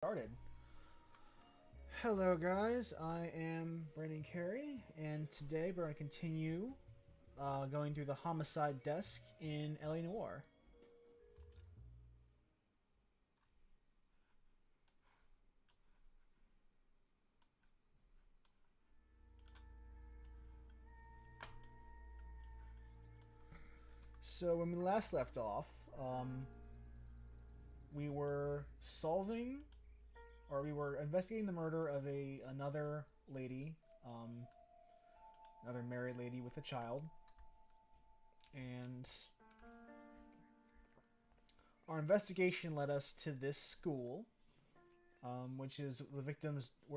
Started. Hello, guys. I am Brandon Carey, and today we're going to continue going through the homicide desk in LA Noire. So when we last left off, we were solving, or we were investigating the murder of another lady, another married lady with a child, and our investigation led us to this school, which is where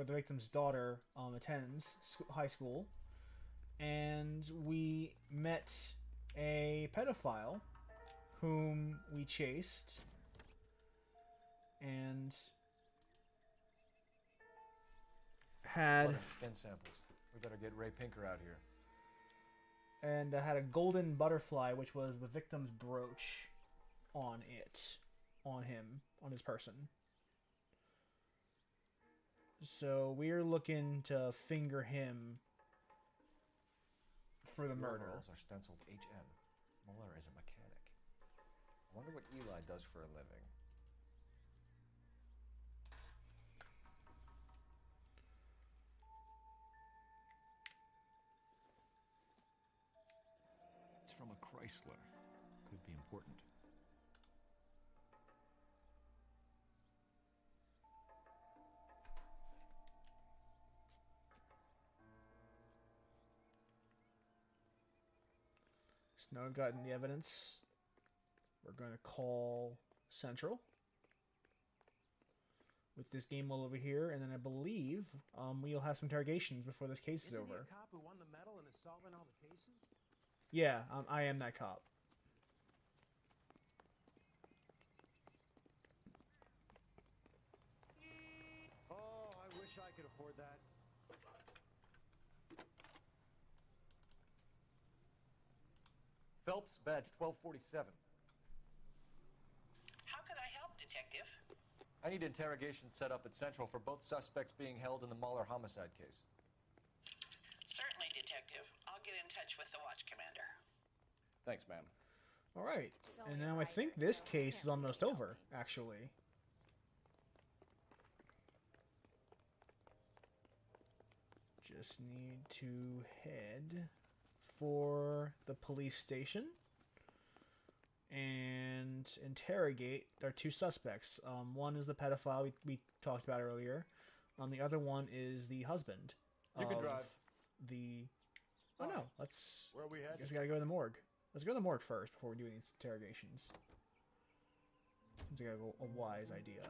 the victim's daughter attends high school, and we met a pedophile whom we chased and had blood and skin samples. We better get Ray Pinker out here. And had a golden butterfly, which was the victim's brooch on his person. So we're looking to finger him for the murder. Overalls are stenciled HM. Mueller is a mechanic. I wonder what Eli does for a living. It's from a Chrysler. Could be important. So now we've gotten the evidence. We're going to call Central with this game all over here, and then I believe we'll have some interrogations before this case is over. Isn't he a cop who won the medal and is solving all the cases? Yeah, I am that cop. Oh, I wish I could afford that. Phelps, badge 1247. How can I help, Detective? I need interrogation set up at Central for both suspects being held in the Mueller homicide case. Certainly, Detective. I'll get in touch with the watch commander. Thanks, ma'am. All right, and now I think this case is almost over, actually. Just need to head for the police station and interrogate our two suspects. One is the pedophile we talked about earlier. The other one is the husband. You can drive. Oh no, let's. Where are we I headed? guess we gotta go to the morgue. Let's go to the morgue first before we do these interrogations. Seems like a wise idea.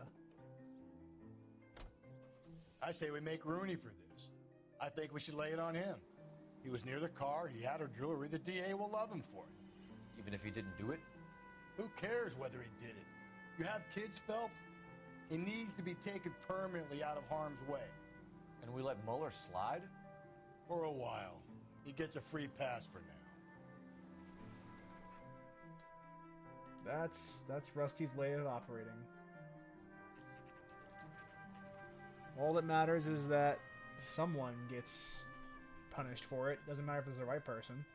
I say we make Rooney for this. I think we should lay it on him. He was near the car, he had her jewelry, the DA will love him for it. Even if he didn't do it? Who cares whether he did it? You have kids, Phelps? He needs to be taken permanently out of harm's way. And we let Mueller slide? For a while. He gets a free pass for now. That's Rusty's way of operating. All that matters is that someone gets punished for it. Doesn't matter if it's the right person.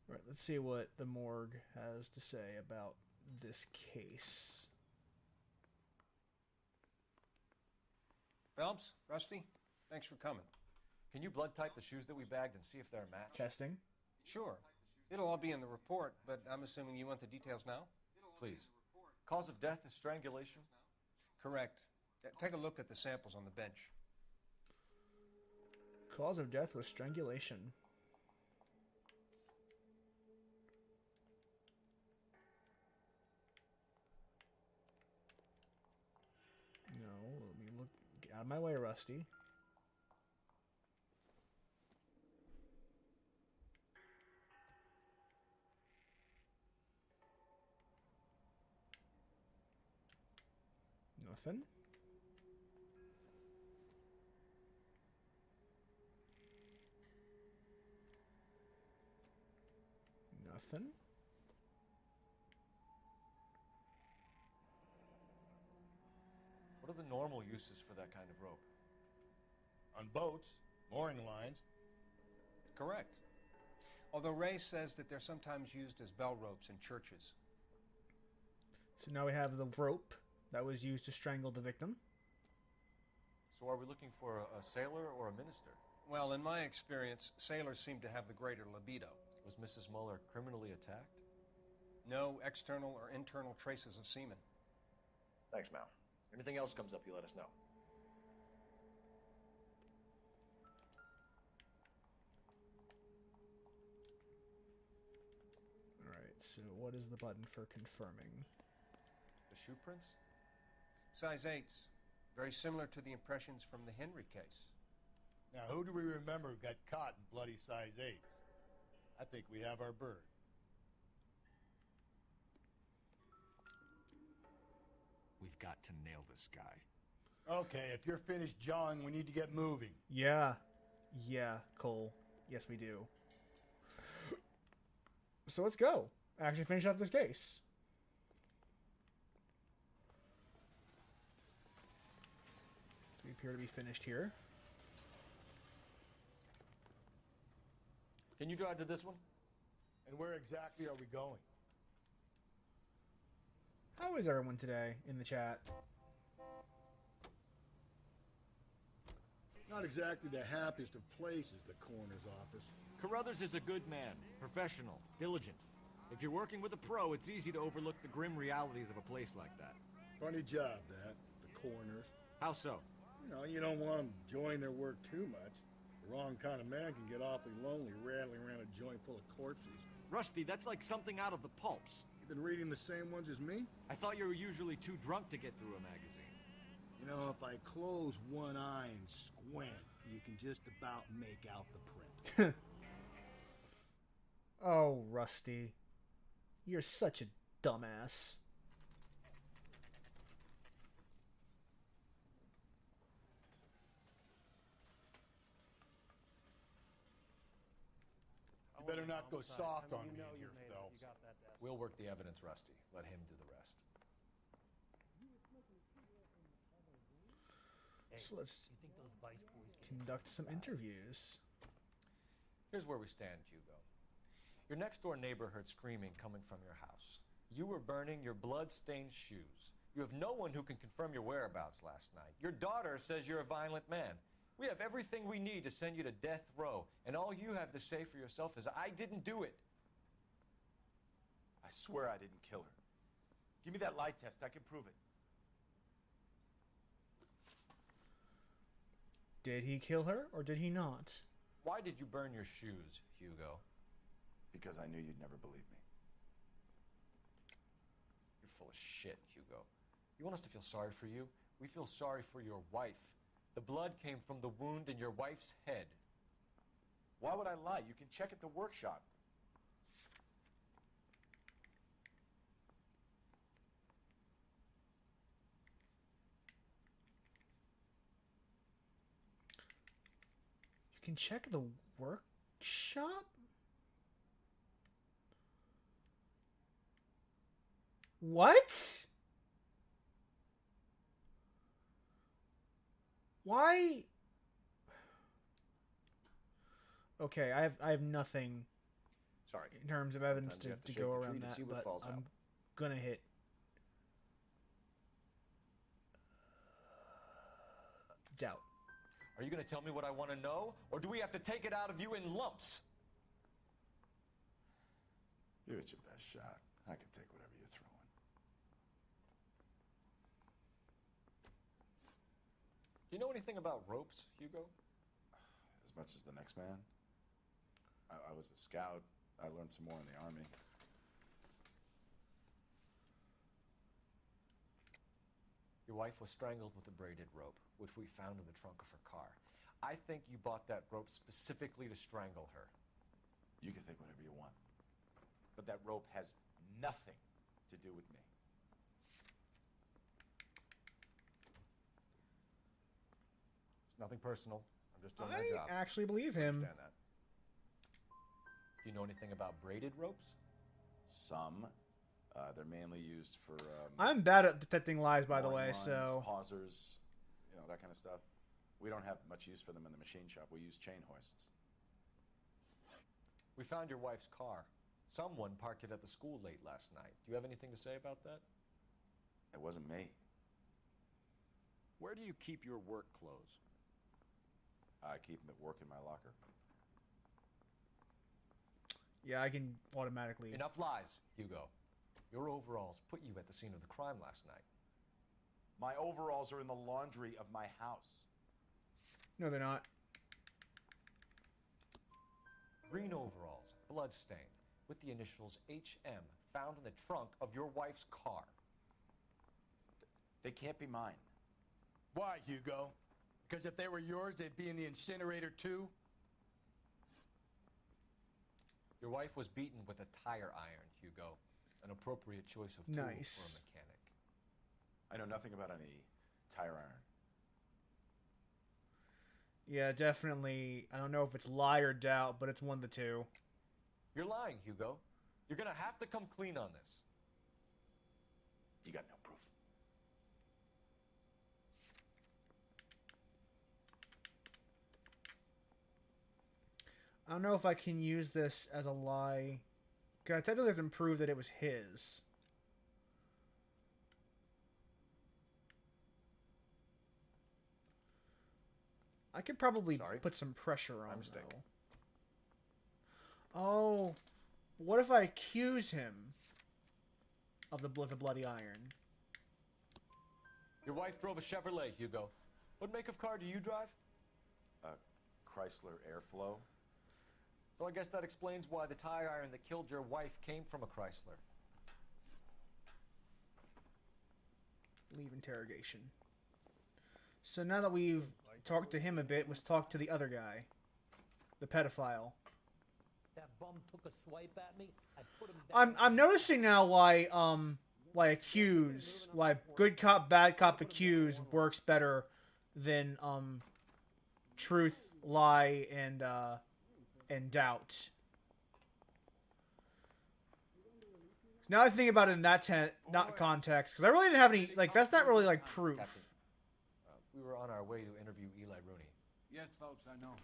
All right, let's see what the morgue has to say about this case. Phelps, Rusty, thanks for coming. Can you blood type the shoes that we bagged and see if they're a match? Testing. Sure. It'll all be in the report, but I'm assuming you want the details now? Please. Cause of death is strangulation? Correct. Take a look at the samples on the bench. Cause of death was strangulation. No, let me look. Get out of my way, Rusty. Nothing. Nothing. are the normal uses for that kind of rope? On boats, mooring lines. Correct. Although Ray says that they're sometimes used as bell ropes in churches. So now we have the rope that was used to strangle the victim. So are we looking for a sailor or a minister? Well, in my experience, sailors seem to have the greater libido. Was Mrs. Muller criminally attacked? No external or internal traces of semen. Thanks, Mal. Anything else comes up, you let us know. Alright, so what is the button for confirming? The shoe prints? Size 8s. Very similar to the impressions from the Henry case. Now, who do we remember got caught in bloody size 8s? I think we have our bird. We've got to nail this guy. Okay, if you're finished jawing, we need to get moving. Yeah. Yeah, Cole. Yes, we do. So let's go. Actually finish up this case. We appear to be finished here. Can you drive to this one? And where exactly are we going? How is everyone today in the chat? Not exactly the happiest of places, the coroner's office. Carruthers is a good man, professional, diligent. If you're working with a pro, it's easy to overlook the grim realities of a place like that. Funny job, that. The coroner's. How so? You don't want them enjoying their work too much. The wrong kind of man can get awfully lonely rattling around a joint full of corpses. Rusty, that's like something out of the pulps. You been reading the same ones as me? I thought you were usually too drunk to get through a magazine. You know, if I close one eye and squint, you can just about make out the print. Oh, Rusty. You're such a dumbass. You better not go soft on me in here, Phelps. We'll work the evidence, Rusty. Let him do the rest. So let's conduct some interviews. Here's where we stand, Hugo. Your next-door neighbor heard screaming coming from your house. You were burning your blood-stained shoes. You have no one who can confirm your whereabouts last night. Your daughter says you're a violent man. We have everything we need to send you to death row, and all you have to say for yourself is, I didn't do it. I swear I didn't kill her. Give me that lie test. I can prove it. Did he kill her, or did he not? Why did you burn your shoes, Hugo? Because I knew you'd never believe me. You're full of shit, Hugo. You want us to feel sorry for you? We feel sorry for your wife. The blood came from the wound in your wife's head. Why would I lie? You can check at the workshop. You can check the workshop? What? Why? Okay, I have nothing Sorry. in terms of evidence Sometimes you have to to go shake the around tree to that, see what but falls I'm out. gonna hit doubt. Are you going to tell me what I want to know, or do we have to take it out of you in lumps? Give it your best shot. I can take whatever you're throwing. Do you know anything about ropes, Hugo? As much as the next man. I was a scout. I learned some more in the Army. Your wife was strangled with a braided rope, which we found in the trunk of her car. I think you bought that rope specifically to strangle her. You can think whatever you want. But that rope has nothing to do with me. It's nothing personal. I'm just doing my I job. actually believe I him. understand that. Do you know anything about braided ropes? Some. They're they're mainly used for. I'm bad at detecting lies, by the mowing way. lines, So pausers, that kind of stuff. We don't have much use for them in the machine shop. We use chain hoists. We found your wife's car. Someone parked it at the school late last night. Do you have anything to say about that? It wasn't me. Where do you keep your work clothes? I keep them at work in my locker. yeah, I can automatically. Enough lies, Hugo. Your overalls put you at the scene of the crime last night. My overalls are in the laundry of my house. No, they're not. Green overalls, bloodstained, with the initials HM found in the trunk of your wife's car. They can't be mine. Why, Hugo? Because if they were yours, they'd be in the incinerator too? Your wife was beaten with a tire iron, Hugo. An appropriate choice of tool Nice. for a mechanic. I know nothing about any tire iron. Yeah, definitely. I don't know if it's lie or doubt, but it's one of the two. You're lying, Hugo. You're gonna have to come clean on this. You got no proof. I don't know if I can use this as a lie. Because it technically doesn't prove that it was his. I could probably Sorry. put some pressure on My him, mistake. though. Oh, what if I accuse him of the bloody iron? Your wife drove a Chevrolet, Hugo. What make of car do you drive? Chrysler Airflow. So I guess that explains why the tire iron that killed your wife came from a Chrysler. Leave interrogation. So now that we've talked to him a bit, let's talk to the other guy. The pedophile. That bum took a swipe at me. I put him down. I'm noticing now why good cop bad cop accuse works better than truth, lie, and doubt. Now I think about it in that not context, because I really didn't have any that's not really proof. Captain, we were on our way to interview Eli Rooney. Yes, Phelps, I know.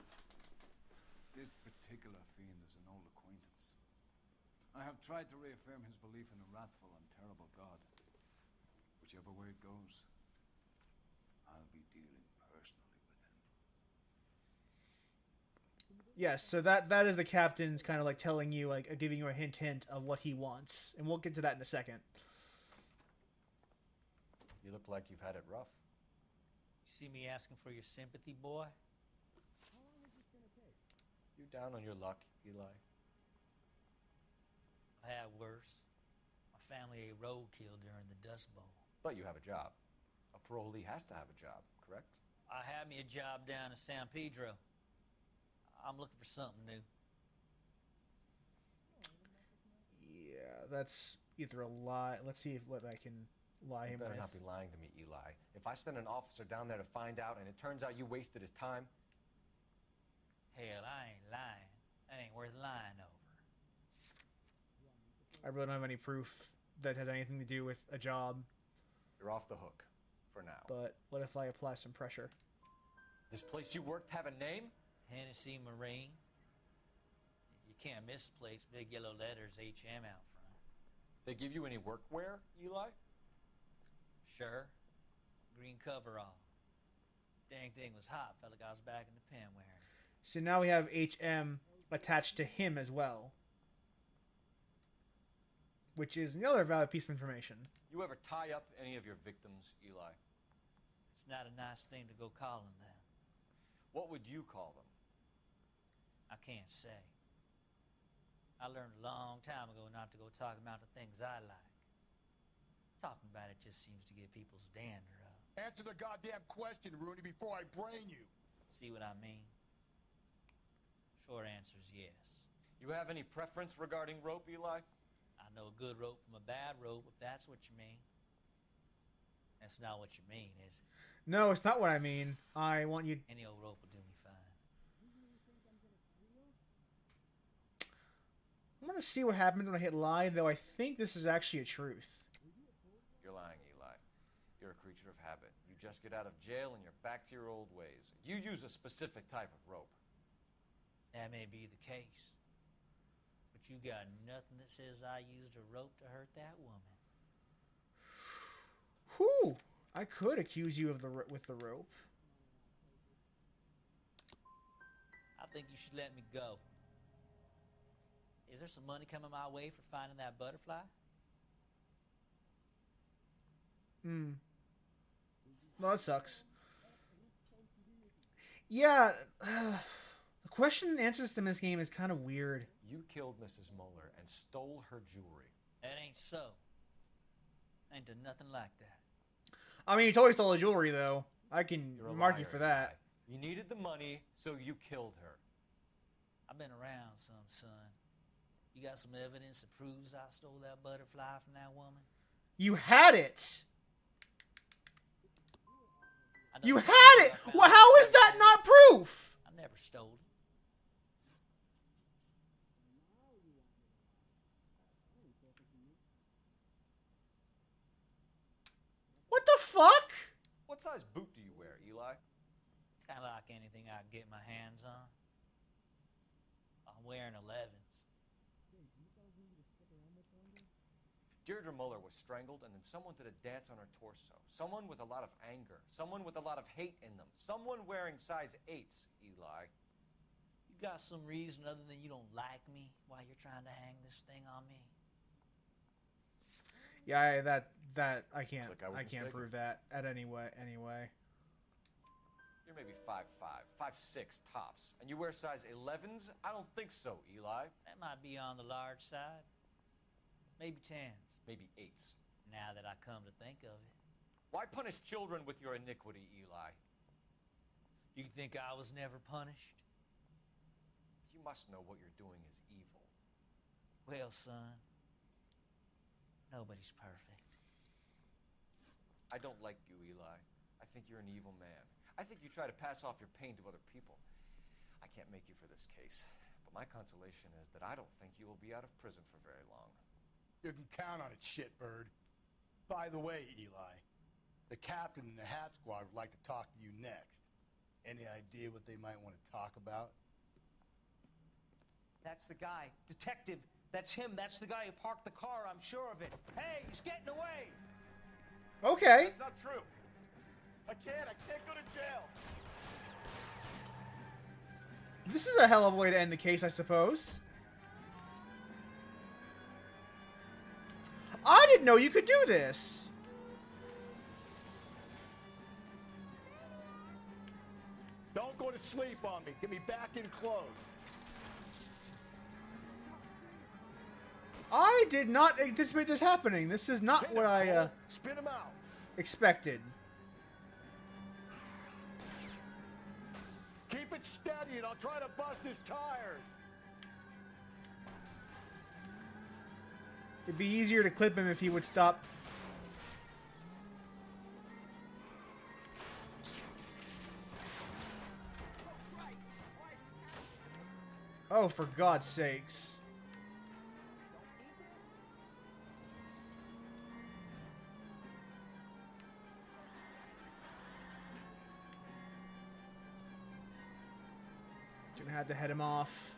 This particular fiend is an old acquaintance. I have tried to reaffirm his belief in a wrathful and terrible God. Whichever way it goes, I'll be dealing personally with him. Yes, so that is the captain's kind of telling you, giving you a hint of what he wants, and we'll get to that in a second. You look like you've had it rough. You see me asking for your sympathy, boy? You down on your luck, Eli? I had worse. My family ate roadkill during the Dust Bowl. But you have a job. A parolee has to have a job, correct? I had me a job down in San Pedro. I'm looking for something new. Yeah, that's either a lie. Let's see what I can lie You him better with. not be lying to me, Eli. If I send an officer down there to find out and it turns out you wasted his time... Hell, I ain't lying. That ain't worth lying over. I really don't have any proof that has anything to do with a job. You're off the hook, for now. But what if I apply some pressure? This place you worked have a name? Hennessy Marine. You can't misplace big yellow letters HM out front. They give you any workwear, Eli? Sure. Green coverall. Dang thing was hot. Felt like I was back in the pen wearing it. So now we have HM attached to him as well. Which is another valid piece of information. You ever tie up any of your victims, Eli? It's not a nice thing to go calling them. What would you call them? I can't say. I learned a long time ago not to go talking about the things I like. Talking about it just seems to get people's dander up. Answer the goddamn question, Rooney, before I brain you. See what I mean? Short answer is yes. You have any preference regarding rope, Eli? I know a good rope from a bad rope, if that's what you mean. That's not what you mean, is it? No, it's not what I mean. I want you... Any old rope will do me fine. I'm gonna see what happens when I hit lie, though I think this is actually a truth. You're lying, Eli. You're a creature of habit. You just get out of jail and you're back to your old ways. You use a specific type of rope. That may be the case. But you got nothing that says I used a rope to hurt that woman. Whew! I could accuse you of with the rope. I think you should let me go. Is there some money coming my way for finding that butterfly? Well, that sucks. Yeah, the question and answer system in this game is kind of weird. You killed Mrs. Muller and stole her jewelry. That ain't so. Ain't done nothing like that. I mean, you totally stole the jewelry, though. I can mark you for that. You needed the money, so you killed her. I've been around some, son. You got some evidence that proves I stole that butterfly from that woman? You had it! You had it! Well, how is that not proof? I never stole it. What the fuck? What size boot do you wear, Eli? Kind of like anything I can get my hands on. I'm wearing 11s. Deirdre Muller was strangled, and then someone did a dance on her torso. Someone with a lot of anger. Someone with a lot of hate in them. Someone wearing size 8s, Eli. You got some reason other than you don't like me while you're trying to hang this thing on me? Yeah, that I can't Like I can't prove that at anyway. You're maybe 5'5", 5'6" tops, and you wear size 11s? I don't think so, Eli. That might be on the large side. Maybe 10s. Maybe 8s. Now that I come to think of it. Why punish children with your iniquity, Eli? You think I was never punished? You must know what you're doing is evil. Well, son, nobody's perfect. I don't like you, Eli. I think you're an evil man. I think you try to pass off your pain to other people. I can't make you for this case, but my consolation is that I don't think you will be out of prison for very long. You can count on it, shitbird. By the way, Eli, the captain and the Hat Squad would like to talk to you next. Any idea what they might want to talk about? That's the guy. Detective, that's him. That's the guy who parked the car, I'm sure of it. Hey, he's getting away! Okay. That's not true. I can't go to jail. This is a hell of a way to end the case, I suppose. I didn't know you could do this. Don't go to sleep on me. Get me back in close. I did not anticipate this happening. This is not what I Spin him out. expected. Keep it steady and I'll try to bust his tires. It'd be easier to clip him if he would stop. Oh, for God's sakes. Gonna have to head him off.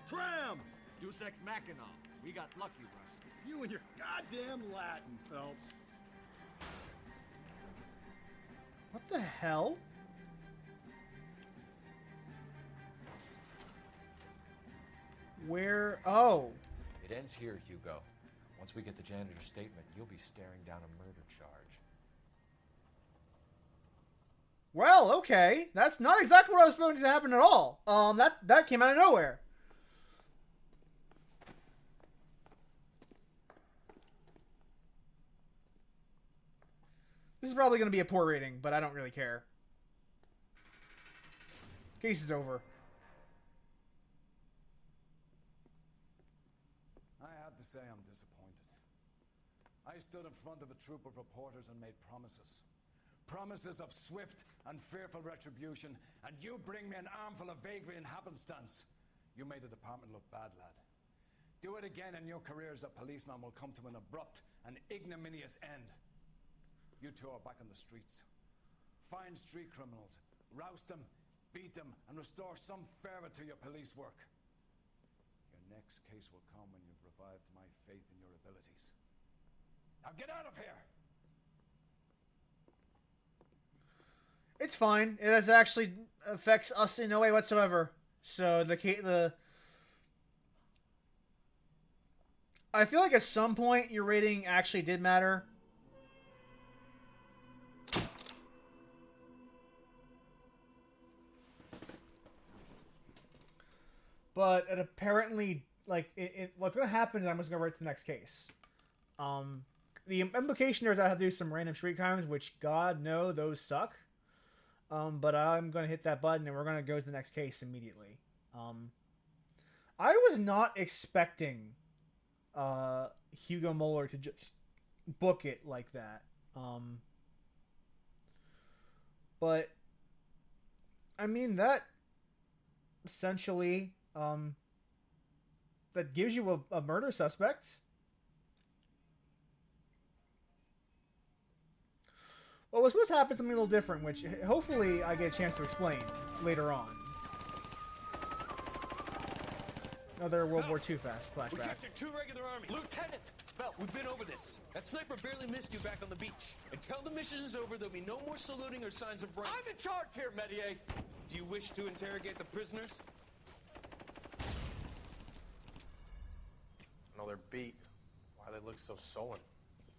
Tram! Deus Ex Machina. We got lucky, Russ. You and your goddamn Latin, Phelps. What the hell? Where? Oh. It ends here, Hugo. Once we get the janitor's statement, you'll be staring down a murder charge. Well, okay. That's not exactly what I was expecting to happen at all. That came out of nowhere. This is probably going to be a poor rating, but I don't really care. Case is over. I have to say I'm disappointed. I stood in front of a troop of reporters and made promises. promises of swift and fearful retribution, and you bring me an armful of vagary and happenstance. You made the department look bad, lad. Do it again and your career as a policeman will come to an abrupt and ignominious end. You two are back on the streets. Find street criminals, roust them, beat them, and restore some fervor to your police work. Your next case will come when you've revived my faith in your abilities. Now get out of here! It's fine. It doesn't actually affects us in no way whatsoever. So I feel like at some point your rating actually did matter. But it apparently, like, what's going to happen is I'm just going to right to the next case. The implication there is I have to do some random street crimes, which, God, no, those suck. But I'm going to hit that button and we're going to go to the next case immediately. I was not expecting Hugo Muller to just book it like that. But, I mean, that essentially, that gives you a murder suspect. Well, what's supposed to happen is something a little different, which hopefully I get a chance to explain later on. Another World War II flashback. We captured 2 regular armies. Lieutenant! Belt, we've been over this. That sniper barely missed you back on the beach. Until the mission is over, there'll be no more saluting or signs of rank. I'm in charge here, Medier! Do you wish to interrogate the prisoners? No, they're beat. Why they look so sullen?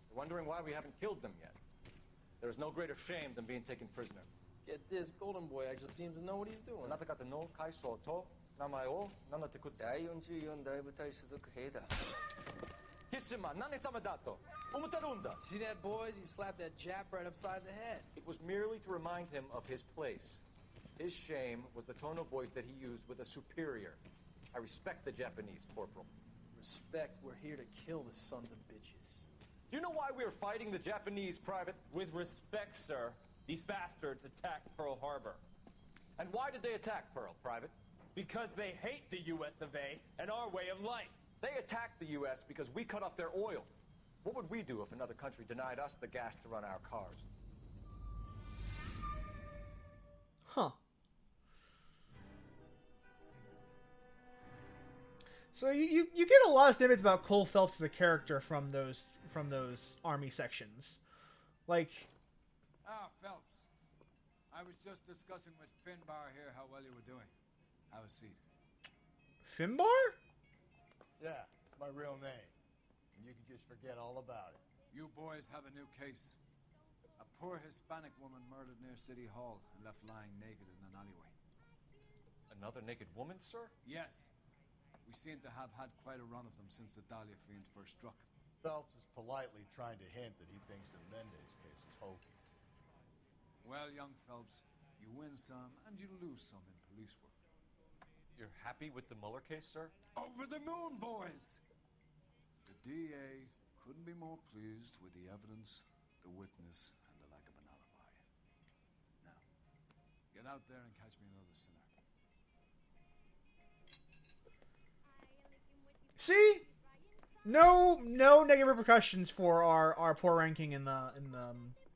You're wondering why we haven't killed them yet. There is no greater shame than being taken prisoner. Get this, Golden Boy actually seems to know what he's doing. See that, boys? He slapped that Jap right upside the head. It was merely to remind him of his place. His shame was the tone of voice that he used with a superior. I respect the Japanese, Corporal. Respect, we're here to kill the sons of bitches. Do you know why we are fighting the Japanese, Private? With respect, sir, these bastards attacked Pearl Harbor. And why did they attack Pearl, Private? Because they hate the US of A and our way of life. They attacked the US because we cut off their oil. What would we do if another country denied us the gas to run our cars? Huh. So you get a lot of snippets about Cole Phelps as a character from those army sections. Like, Phelps. I was just discussing with Finbar here how well you were doing. Have a seat. Finbar? Yeah, it's my real name. And you can just forget all about it. You boys have a new case. A poor Hispanic woman murdered near City Hall and left lying naked in an alleyway. Another naked woman, sir? Yes. We seem to have had quite a run of them since the Dahlia fiend first struck. Phelps is politely trying to hint that he thinks the Mendez case is hokey. Well, young Phelps, you win some and you lose some in police work. You're happy with the Mueller case, sir? Over the moon, boys! The DA couldn't be more pleased with the evidence, the witness, and the lack of an alibi. Now, get out there and catch me another sinner. See? No negative repercussions for our poor ranking in the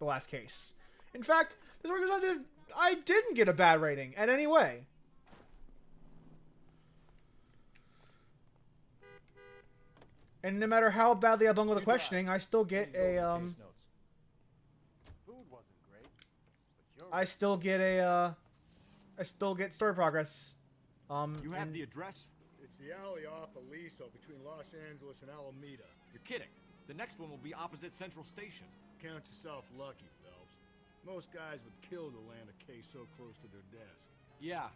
last case. In fact, this works as if I didn't get a bad rating at any way. And no matter how badly I bungle the questioning, I still get a Food wasn't great, but I still get story progress. You have the address? It's the alley off Aliso between Los Angeles and Alameda. You're kidding. The next one will be opposite Central Station. Count yourself lucky, Phelps. Most guys would kill to land a case so close to their desk. Yeah,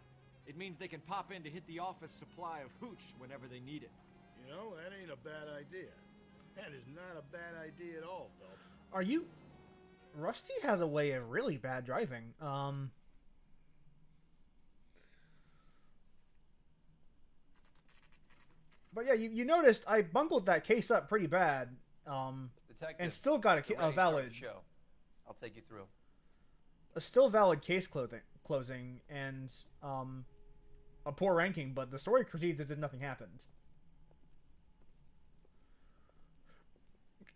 it means they can pop in to hit the office supply of hooch whenever they need it. You know, that ain't a bad idea. That is not a bad idea at all, Phelps. Are you... Rusty has a way of really bad driving. But yeah, you noticed I bungled that case up pretty bad. And still got a valid... Show. I'll take you through. a still valid case closing and a poor ranking, but the story proceeds as if nothing happened.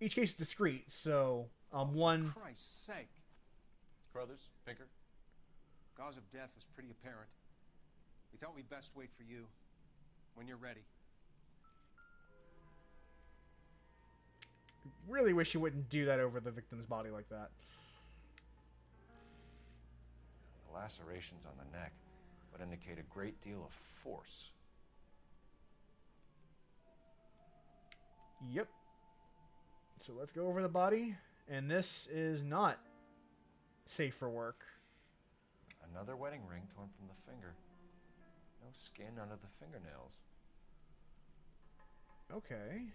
Each case is discrete, so one. For Christ's sake. Brothers, Pinker? Cause of death is pretty apparent. We thought we'd best wait for you when you're ready. Really wish you wouldn't do that over the victim's body like that. The lacerations on the neck would indicate a great deal of force. Yep. So let's go over the body, and this is not safe for work. Another wedding ring torn from the finger. No skin under the fingernails. Okay.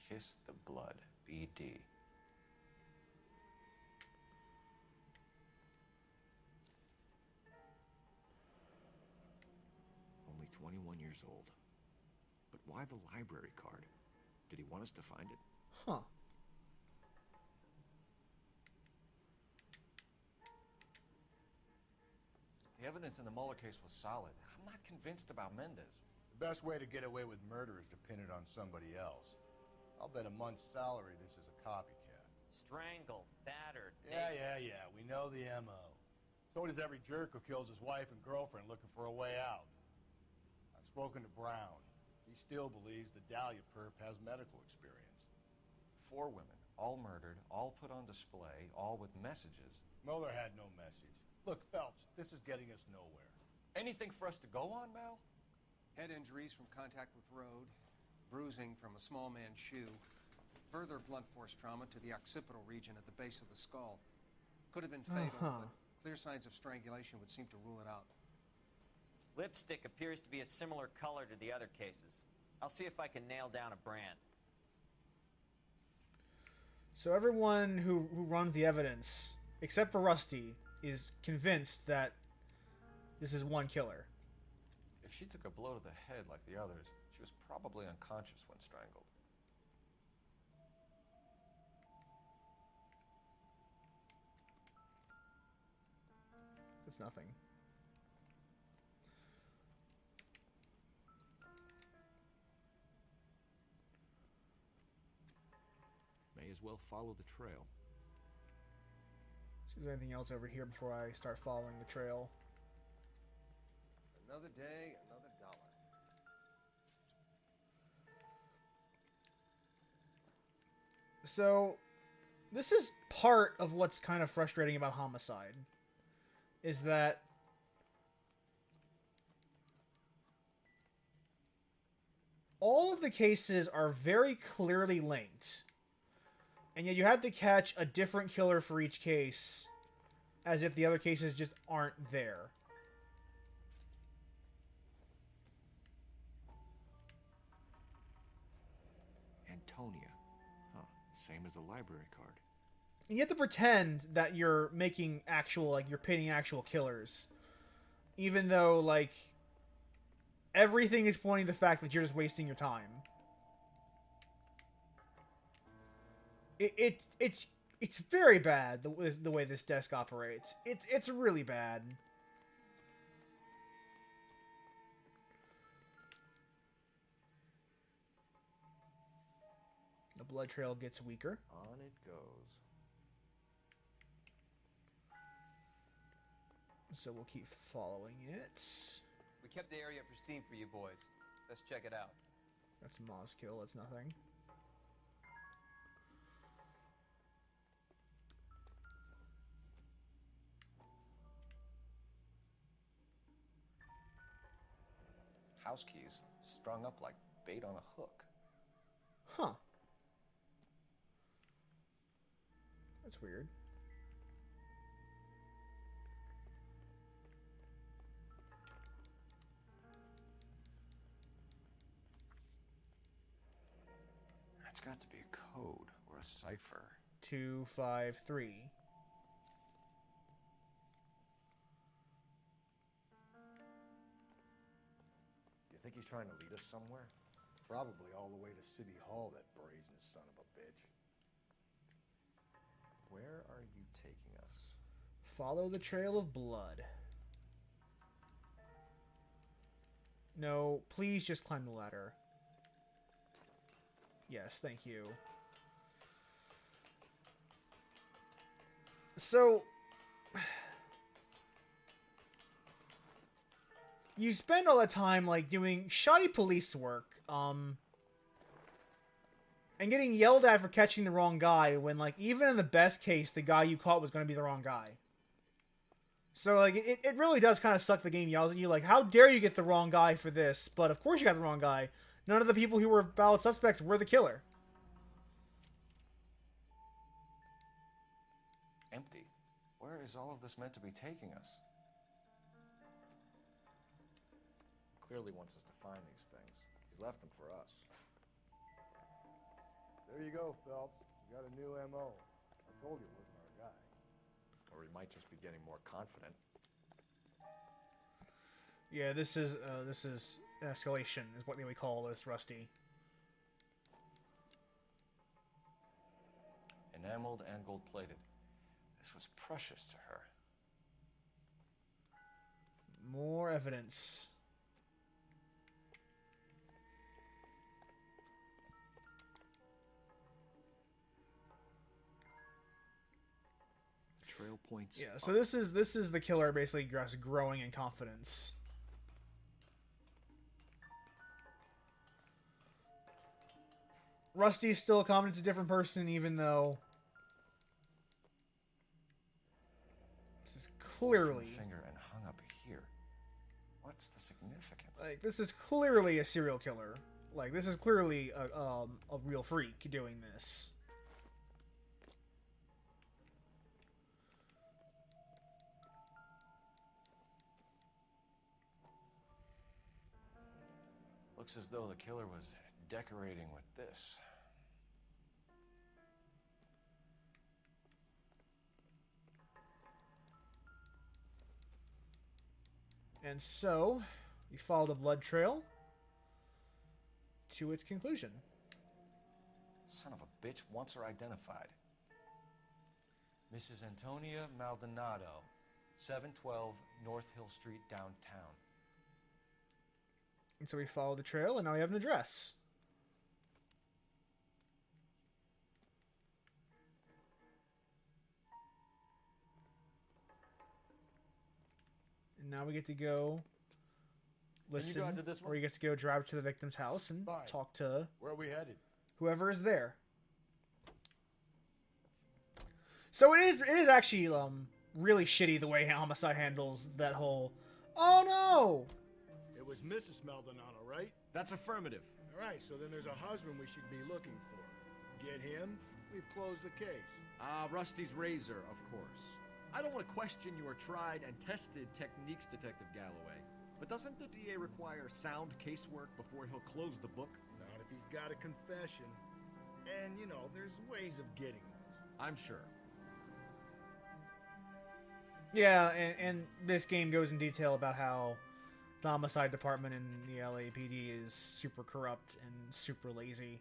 Kiss the blood, BD. Only 21 years old. But why the library card? Did he want us to find it? Huh. The evidence in the Mueller case was solid. I'm not convinced about Mendez. The best way to get away with murder is to pin it on somebody else. I'll bet a month's salary this is a copycat. Strangled, battered. Yeah. We know the M.O. So does every jerk who kills his wife and girlfriend looking for a way out. I've spoken to Brown. He still believes the Dahlia perp has medical experience. 4 women, all murdered, all put on display, all with messages. Mueller had no message. Look, Phelps, this is getting us nowhere. Anything for us to go on, Mal? Head injuries from contact with road, bruising from a small man's shoe, further blunt force trauma to the occipital region at the base of the skull. Could have been fatal, but clear signs of strangulation would seem to rule it out. Lipstick appears to be a similar color to the other cases. I'll see if I can nail down a brand. So everyone who runs the evidence, except for Rusty, is convinced that this is one killer. If she took a blow to the head like the others, she was probably unconscious when strangled. It's nothing. May as well follow the trail. See if there's anything else over here before I start following the trail. Another day, another dollar. So, this is part of what's kind of frustrating about Homicide. Is that all of the cases are very clearly linked. And yet you have to catch a different killer for each case, as if the other cases just aren't there. Antonia. Huh. Same as the library card. And you have to pretend that you're making actual, like, you're pinning actual killers. Even though, like, everything is pointing to the fact that you're just wasting your time. It's very bad, the way this desk operates. It's really bad. The blood trail gets weaker. On it goes. So we'll keep following it. We kept the area pristine for you boys. Let's check it out. That's a Moz kill, that's nothing. House keys strung up like bait on a hook. Huh. That's weird. That's got to be a code or a cipher. 253. Think he's trying to lead us somewhere? Probably all the way to City Hall, that brazen son of a bitch. Where are you taking us? Follow the trail of blood. No, please just climb the ladder. Yes, thank you. So, you spend all the time, like, doing shoddy police work, and getting yelled at for catching the wrong guy when, like, even in the best case, the guy you caught was going to be the wrong guy. So, like, it really does kind of suck. The game yells at you, like, how dare you get the wrong guy for this? But, of course you got the wrong guy. None of the people who were valid suspects were the killer. Empty. Where is all of this meant to be taking us? He clearly wants us to find these things. He's left them for us. There you go, Phelps. You got a new M.O. I told you it wasn't our guy. Or he might just be getting more confident. Yeah, this is escalation, is what they would call this, Rusty. Enameled and gold-plated. This was precious to her. More evidence. Trail points. Yeah, so this is the killer basically just growing in confidence. Rusty's still confident, a different person, even though this is clearly Finger and hung up here. What's the significance? like this is clearly a serial killer. Like this is clearly a real freak doing this. Looks as though the killer was decorating with this. And so, you follow the blood trail to its conclusion. Son of a bitch wants her identified. Mrs. Antonia Maldonado, 712 North Hill Street, downtown. And so we follow the trail, and now we have an address. And now we get to go listen, go out to this one? or you get to go drive to the victim's house and talk to Where are we headed? whoever is there. So it is actually really shitty the way Homicide handles that whole, oh no! It was Mrs. Maldonado, right? That's affirmative. All right, so then there's a husband we should be looking for. Get him, we've closed the case. Rusty's razor, of course. I don't want to question your tried and tested techniques, Detective Galloway. But doesn't the DA require sound casework before he'll close the book? Not if he's got a confession. And, you know, there's ways of getting those. I'm sure. Yeah, and this game goes in detail about how the homicide department in the LAPD is super corrupt and super lazy.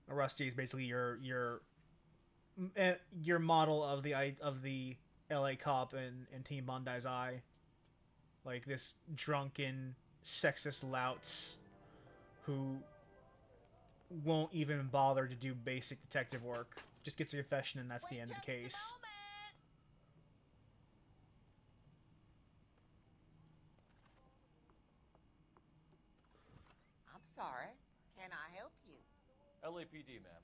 Rusty is basically your model of the LA cop in Team Bondi's eye. Like this drunken, sexist louts who won't even bother to do basic detective work. Just gets a confession and that's the end of the case. I'm sorry. Can I help you? LAPD, ma'am.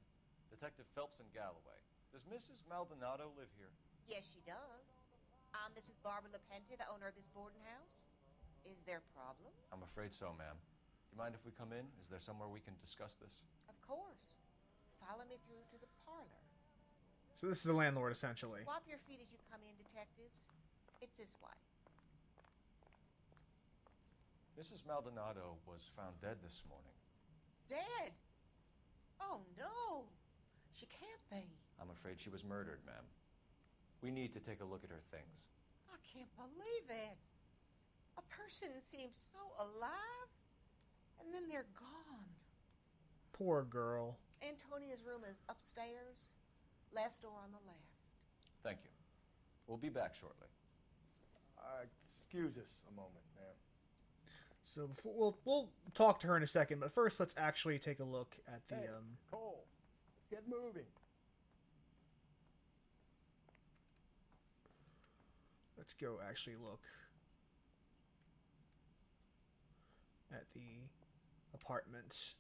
Detective Phelps and Galloway. Does Mrs. Maldonado live here? Yes, she does. I'm Mrs. Barbara LaPente, the owner of this boarding house. Is there a problem? I'm afraid so, ma'am. Do you mind if we come in? Is there somewhere we can discuss this? Of course. Follow me through to the parlor. So this is the landlord, essentially. Swap your feet as you come in, detectives. It's this way. Mrs. Maldonado was found dead this morning. Dead? Oh, no. She can't be. I'm afraid she was murdered, ma'am. We need to take a look at her things. I can't believe it. A person seems so alive. And then they're gone. Poor girl. Antonia's room is upstairs. Last door on the left. Thank you. We'll be back shortly. Excuse us a moment, ma'am. So before we'll talk to her in a second, but first let's actually take a look at the Hey, Cole, let's get moving. Let's go actually look at the apartment.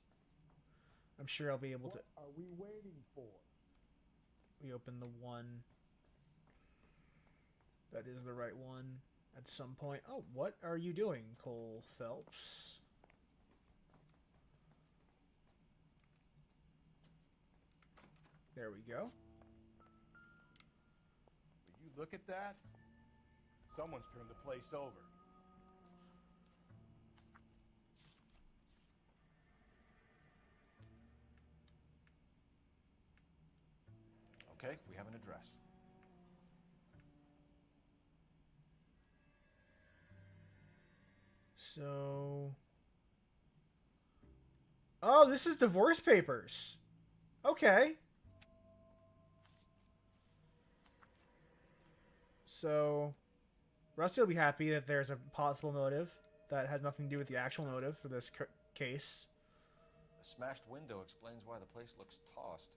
I'm sure I'll be able to. What are we waiting for? We open the one. That is the right one at some point. Oh, what are you doing, Cole Phelps? There we go. Will you look at that? Someone's turned the place over. Okay, we have an address. So... Oh, this is divorce papers. Okay. So... Rusty will be happy that there's a possible motive that has nothing to do with the actual motive for this case. A smashed window explains why the place looks tossed.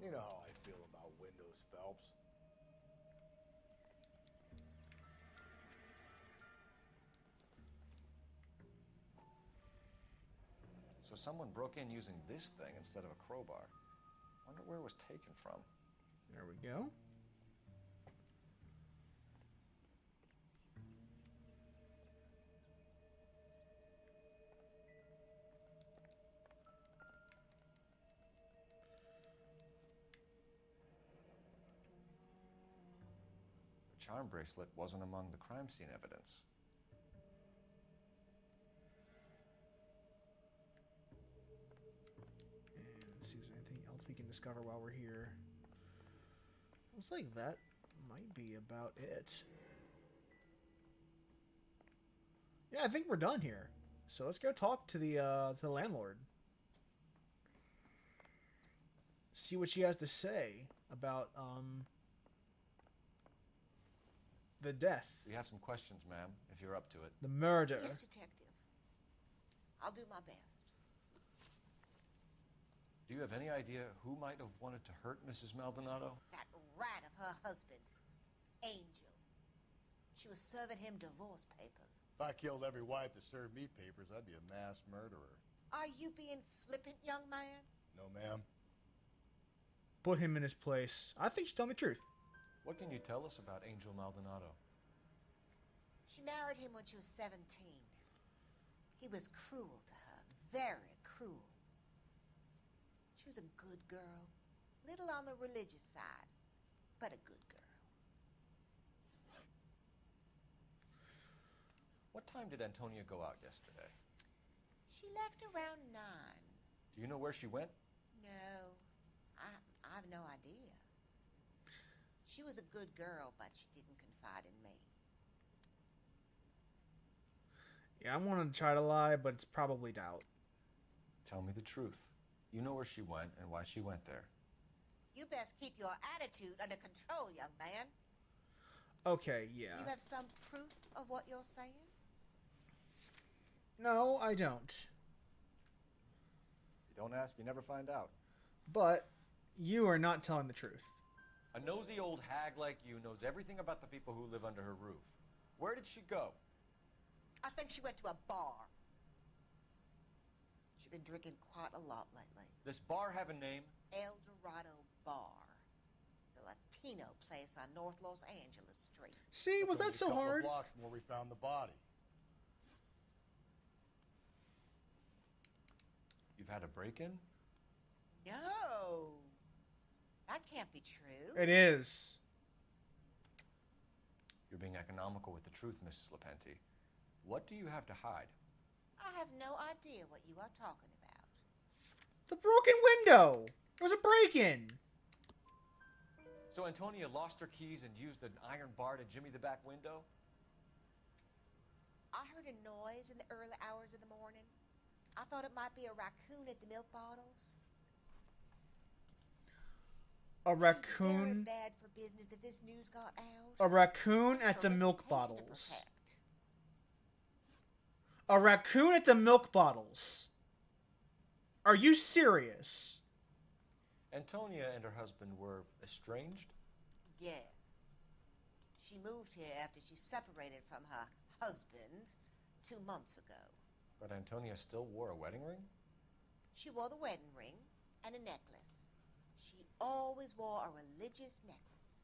You know how I feel about windows, Phelps. So someone broke in using this thing instead of a crowbar. Wonder where it was taken from. There we go. The charm bracelet wasn't among the crime scene evidence. Let's see if there's anything else we can discover while we're here. Looks like that might be about it. Yeah, I think we're done here. So let's go talk to the landlord. See what she has to say about the death. We have some questions, ma'am, if you're up to it. The murder. Yes, detective. I'll do my best. Do you have any idea who might have wanted to hurt Mrs. Maldonado? That rat of her husband, Angel. She was serving him divorce papers. If I killed every wife that served me papers, I'd be a mass murderer. Are you being flippant, young man? No, ma'am. Put him in his place. I think she's telling the truth. What can you tell us about Angel Maldonado? She married him when she was 17. He was cruel to her, very cruel. She was a good girl, little on the religious side, but a good girl. What time did Antonia go out yesterday? She left around 9. Do you know where she went? No, I have no idea. She was a good girl, but she didn't confide in me. Yeah, I want to try to lie, but it's probably doubt. Tell me the truth. You know where she went and why she went there. You best keep your attitude under control, young man. Okay, yeah. You have some proof of what you're saying? No, I don't. You don't ask, you never find out. But you are not telling the truth. A nosy old hag like you knows everything about the people who live under her roof. Where did she go? I think she went to a bar. She's been drinking quite a lot lately. This bar have a name? El Dorado Bar. It's a Latino place on North Los Angeles Street. See, was that so hard? Blocks from where we found the body. You've had a break-in? No. That can't be true. It is. You're being economical with the truth, Mrs. Lepenti. What do you have to hide? I have no idea what you are talking about. The broken window! It was a break-in! So Antonia lost her keys and used an iron bar to jimmy the back window? I heard a noise in the early hours of the morning. I thought it might be a raccoon at the milk bottles. A raccoon? Very bad for business if this news got out. A raccoon at the milk bottles. A raccoon at the milk bottles. Are you serious? Antonia and her husband were estranged? Yes. She moved here after she separated from her husband 2 months ago. But Antonia still wore a wedding ring? She wore the wedding ring and a necklace. She always wore a religious necklace.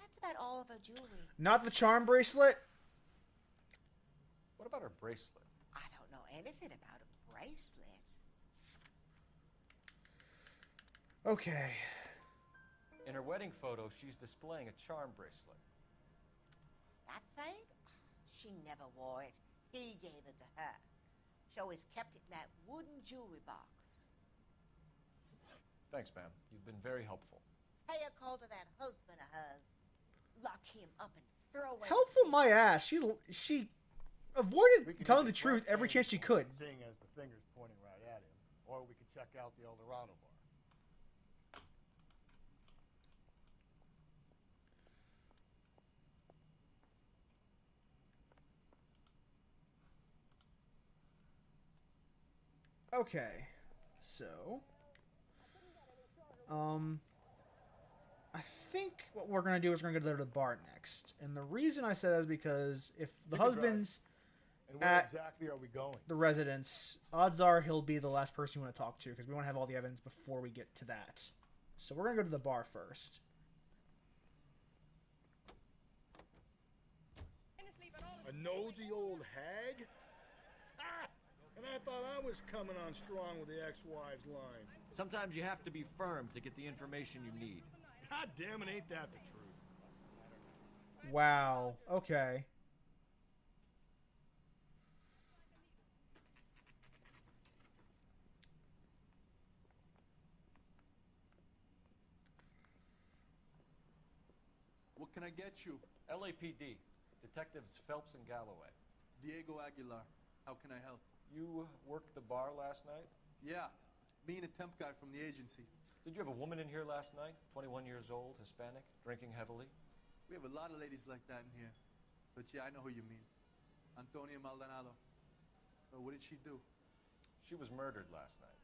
That's about all of her jewelry. Not the charm bracelet? What about her bracelet? I don't know anything about a bracelet. Okay. In her wedding photo, she's displaying a charm bracelet. That thing? She never wore it. He gave it to her. She always kept it in that wooden jewelry box. Thanks, ma'am. You've been very helpful. Pay a call to that husband of hers. Lock him up and throw away. Helpful my ass. She avoided telling the truth every chance she could. Seeing as the finger's pointing right at him. Or we could check out the El Dorado bar. Okay, so, I think what we're gonna do is we're gonna go to the bar next, and the reason I said that is because if the husband's and where exactly are we going? the residence, odds are he'll be the last person you want to talk to because we want to have all the evidence before we get to that. So we're gonna go to the bar first. A nosy old hag? Ah! And I thought I was coming on strong with the ex-wife's line. Sometimes you have to be firm to get the information you need. God damn it, ain't that the truth? Wow. Okay. What can I get you? LAPD. Detectives Phelps and Galloway. Diego Aguilar. How can I help? You worked the bar last night? Yeah. Me and a temp guy from the agency. Did you have a woman in here last night? 21 years old, Hispanic, drinking heavily? We have a lot of ladies like that in here. But yeah, I know who you mean. Antonia Maldonado. What did she do? She was murdered last night.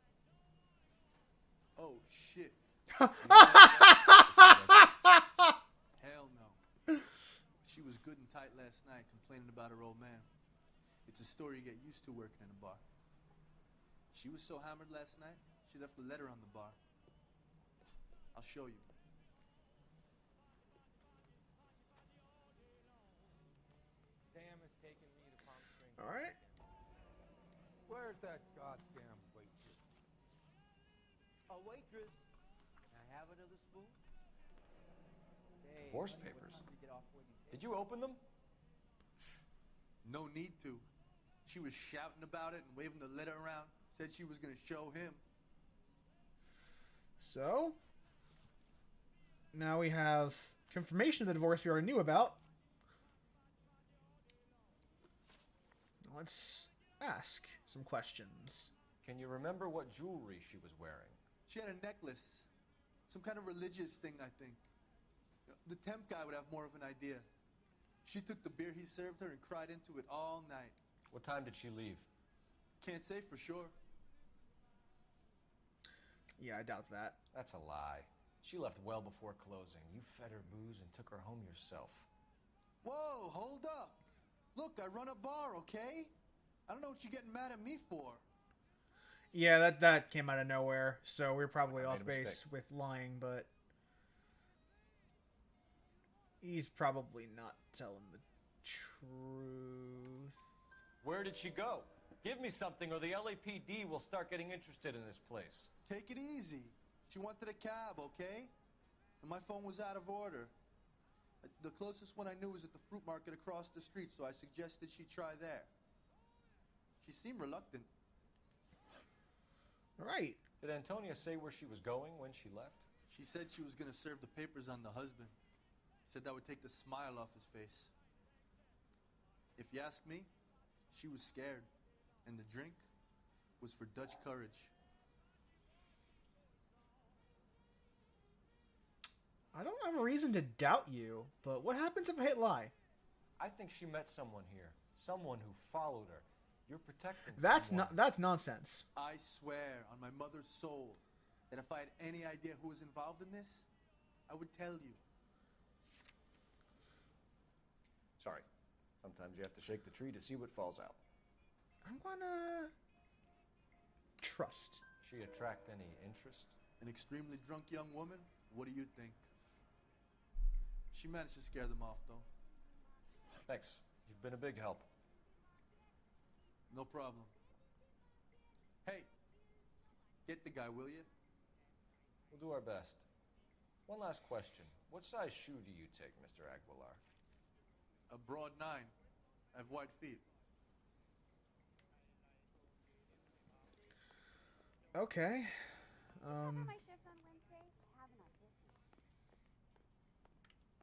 Oh, shit. Hell no. She was good and tight last night, complaining about her old man. It's a story you get used to working in a bar. She was so hammered last night, she left a letter on the bar. I'll show you. Sam is taking me to Palm Springs. All right. Where's that goddamn waitress? A waitress? Can I have another spoon? Say, Divorce papers. Did you open them? No need to. She was shouting about it and waving the letter around. Said she was going to show him. So, now we have confirmation of the divorce we already knew about. Let's ask some questions. Can you remember what jewelry she was wearing? She had a necklace. Some kind of religious thing, I think. The temp guy would have more of an idea. She took the beer he served her and cried into it all night. What time did she leave? Can't say for sure. Yeah, I doubt that. That's a lie. She left well before closing. You fed her booze and took her home yourself. Whoa, hold up. Look, I run a bar, okay? I don't know what you're getting mad at me for. Yeah, that came out of nowhere, so we're probably I made off a base mistake. with lying, but he's probably not telling the truth. Where did she go? Give me something or the LAPD will start getting interested in this place. Take it easy. She wanted a cab, okay? And my phone was out of order. The closest one I knew was at the fruit market across the street, so I suggested she try there. She seemed reluctant. Right. Did Antonia say where she was going when she left? She said she was going to serve the papers on the husband. Said that would take the smile off his face. If you ask me, she was scared, and the drink was for Dutch courage. I don't have a reason to doubt you, but what happens if I hit lie? I think she met someone here. Someone who followed her. You're protecting That's nonsense. I swear on my mother's soul that if I had any idea who was involved in this, I would tell you. Sorry. Sometimes you have to shake the tree to see what falls out. I'm gonna trust. She attract any interest? An extremely drunk young woman? What do you think? She managed to scare them off, though. Thanks. You've been a big help. No problem. Hey, get the guy, will you? We'll do our best. One last question. What size shoe do you take, Mr. Aguilar? A broad 9. I have wide feet. Okay.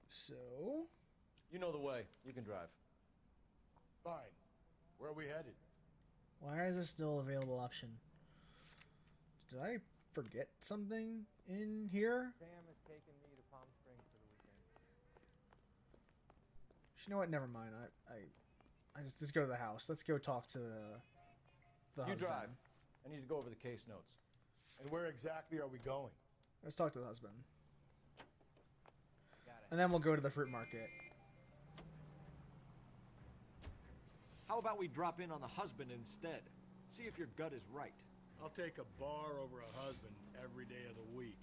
So... You know the way. You can drive. Fine. Where are we headed? Why is this still available option? Did I forget something in here? Sam is taking me to Palm Springs for the weekend. You know what? Never mind. I just let's go to the house. Let's go talk to the husband. You drive. I need to go over the case notes. And where exactly are we going? Let's talk to the husband. And then we'll go to the fruit market. How about we drop in on the husband instead? See if your gut is right. I'll take a bar over a husband every day of the week.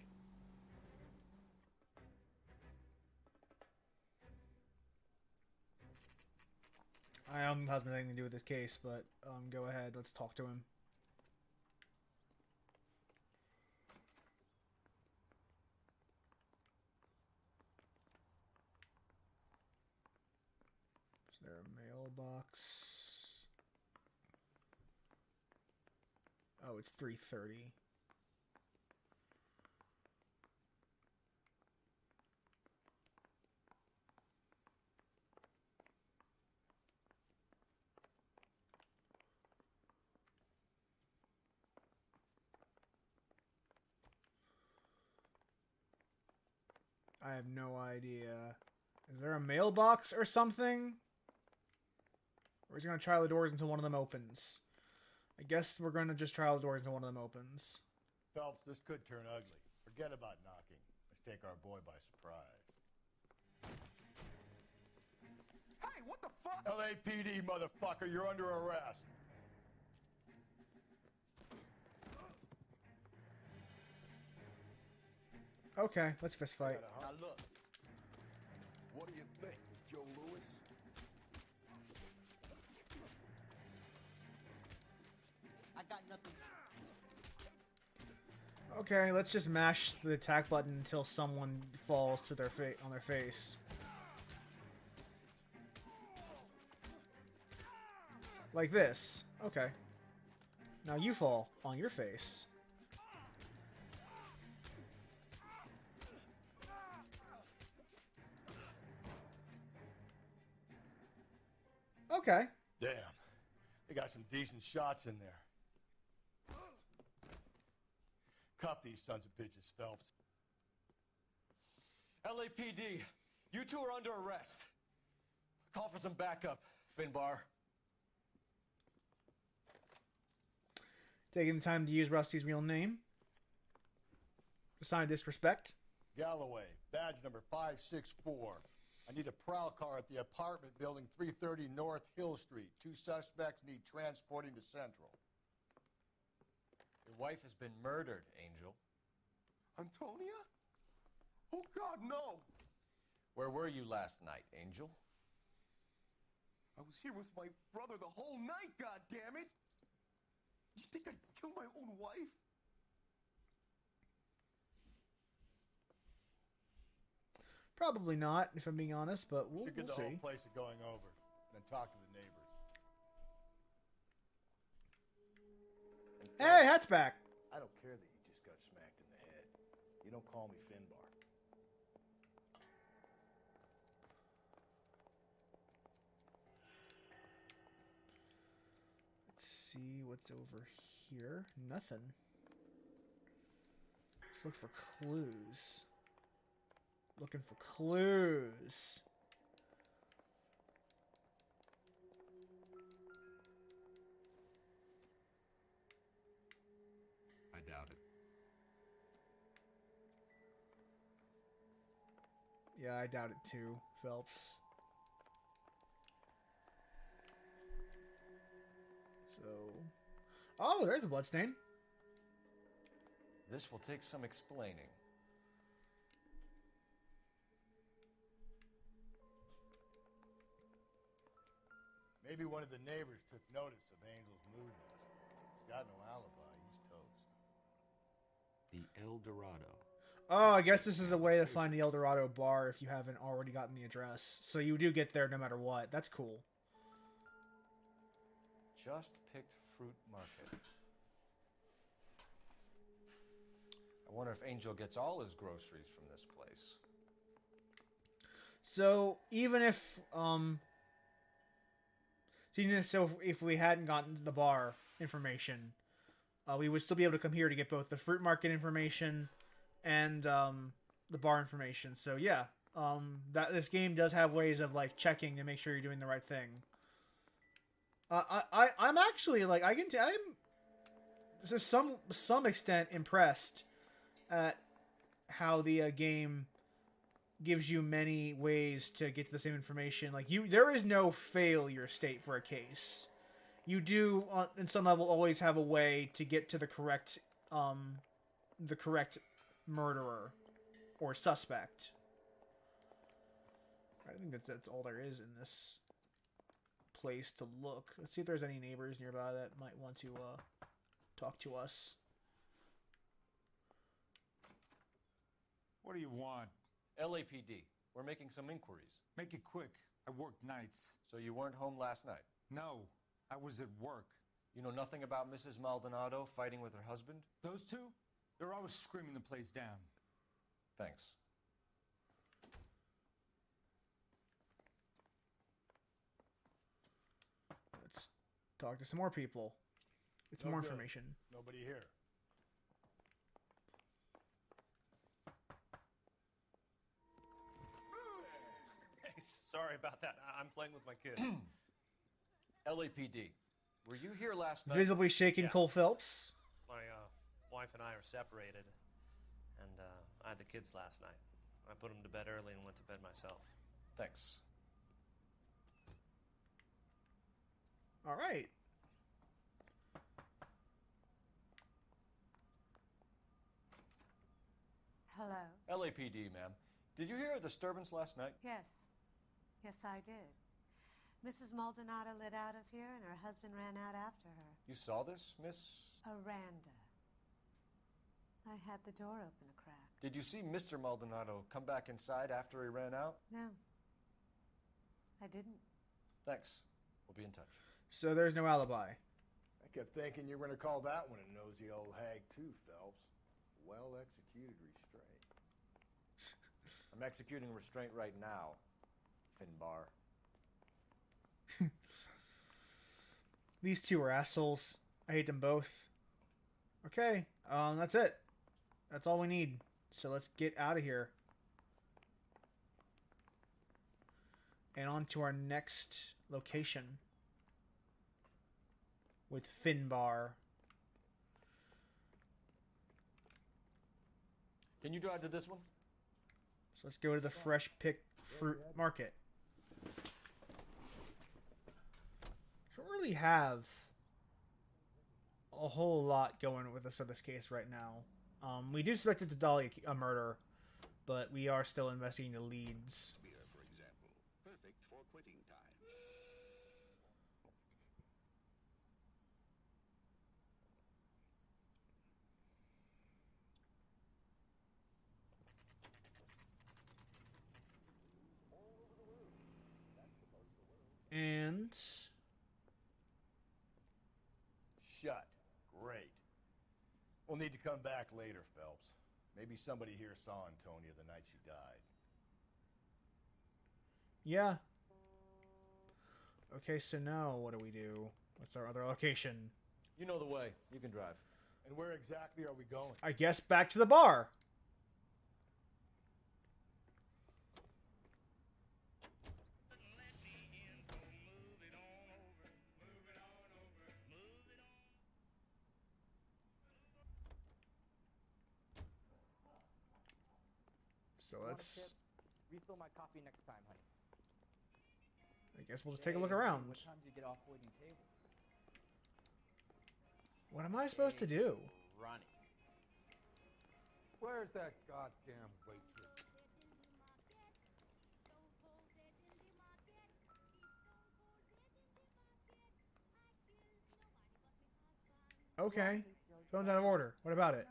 I don't think the husband has anything to do with this case, but go ahead. Let's talk to him. Is there a mailbox? Oh, it's 3:30. I have no idea. Is there a mailbox or something? Or is he going to try the doors until one of them opens? I guess we're going to just try the doors until one of them opens. Phelps, this could turn ugly. Forget about knocking. Let's take our boy by surprise. Hey, what the fuck? LAPD, motherfucker, you're under arrest. Okay, let's fist fight. Now look, what do you think, Joe Louis? I got nothing. Okay, let's just mash the attack button until someone falls to their on their face. Like this. Okay. Now you fall on your face. Okay. Damn. They got some decent shots in there. Cuff these sons of bitches, Phelps. LAPD, you two are under arrest. Call for some backup, Finbar. Taking the time to use Rusty's real name. A sign of disrespect. Galloway, badge number 564. I need a prowl car at the apartment building 330 North Hill Street. 2 suspects need transporting to Central. Your wife has been murdered, Angel. Antonia? Oh, God, no! Where were you last night, Angel? I was here with my brother the whole night, goddammit! You think I'd kill my own wife? Probably not, if I'm being honest, but we'll Should get the see. whole place a going over, then talk to the neighbors. Hey, hat's back. I don't care that you just got smacked in the head. You don't call me Finbar. see what's over here. Nothing. Let's look for clues. Looking for clues. I doubt it. Yeah, I doubt it too, Phelps. So... Oh, there's a bloodstain. This will take some explaining. Maybe one of the neighbors took notice of Angel's moodiness. He's got no alibi. He's toast. The El Dorado. Oh, I guess this is a way to find the El Dorado bar if you haven't already gotten the address. So you do get there no matter what. That's cool. Just picked fruit market. I wonder if Angel gets all his groceries from this place. So even if if we hadn't gotten the bar information, we would still be able to come here to get both the fruit market information and the bar information. So yeah, that this game does have ways of like checking to make sure you're doing the right thing. I'm actually like I'm to some extent impressed at how the game gives you many ways to get to the same information. Like there is no failure state for a case. You do, in some level, always have a way to get to the correct murderer or suspect. I think that's all there is in this place to look. Let's see if there's any neighbors nearby that might want to talk to us. What do you want? LAPD. We're making some inquiries. Make it quick. I work nights. So you weren't home last night? No, I was at work. You know nothing about Mrs. Maldonado fighting with her husband? Those two? They're always screaming the place down. Thanks. Let's talk to some more people. It's more information. Nobody here. Sorry about that. I'm playing with my kid. LAPD. Were you here last night? Visibly shaken Cole Phelps. My wife and I are separated, and I had the kids last night. I put them to bed early and went to bed myself. Thanks. All right. Hello. LAPD, ma'am. Did you hear a disturbance last night? Yes. Yes, I did. Mrs. Maldonado lit out of here, and her husband ran out after her. You saw this, Miss? Aranda. I had the door open a crack. Did you see Mr. Maldonado come back inside after he ran out? No. I didn't. Thanks. We'll be in touch. So there's no alibi. I kept thinking you were going to call that one a nosy old hag too, Phelps. Well-executed restraint. I'm executing restraint right now, Finbar. These two are assholes. I hate them both. Okay, that's it. That's all we need. So let's get out of here. And on to our next location. With Finbar. Can you drive to this one? So let's go to the fresh pick fruit market. Don't really have a whole lot going with us in this case right now. We do suspect it's a murder, but we are still investigating the leads. Beer, for example, perfect for quitting time. And shut. Great. We'll need to come back later, Phelps. Maybe somebody here saw Antonia the night she died. yeah. Okay, so now what do we do? What's our other location? You know the way. You can drive. And where exactly are we going? I guess back to the bar. So let's... Refill my coffee next time, honey. I guess we'll just take a look around. What time do you get off waiting tables? What am I supposed to do? Ronnie. Where's that goddamn waitress? Okay. Phone's out of order. What about it?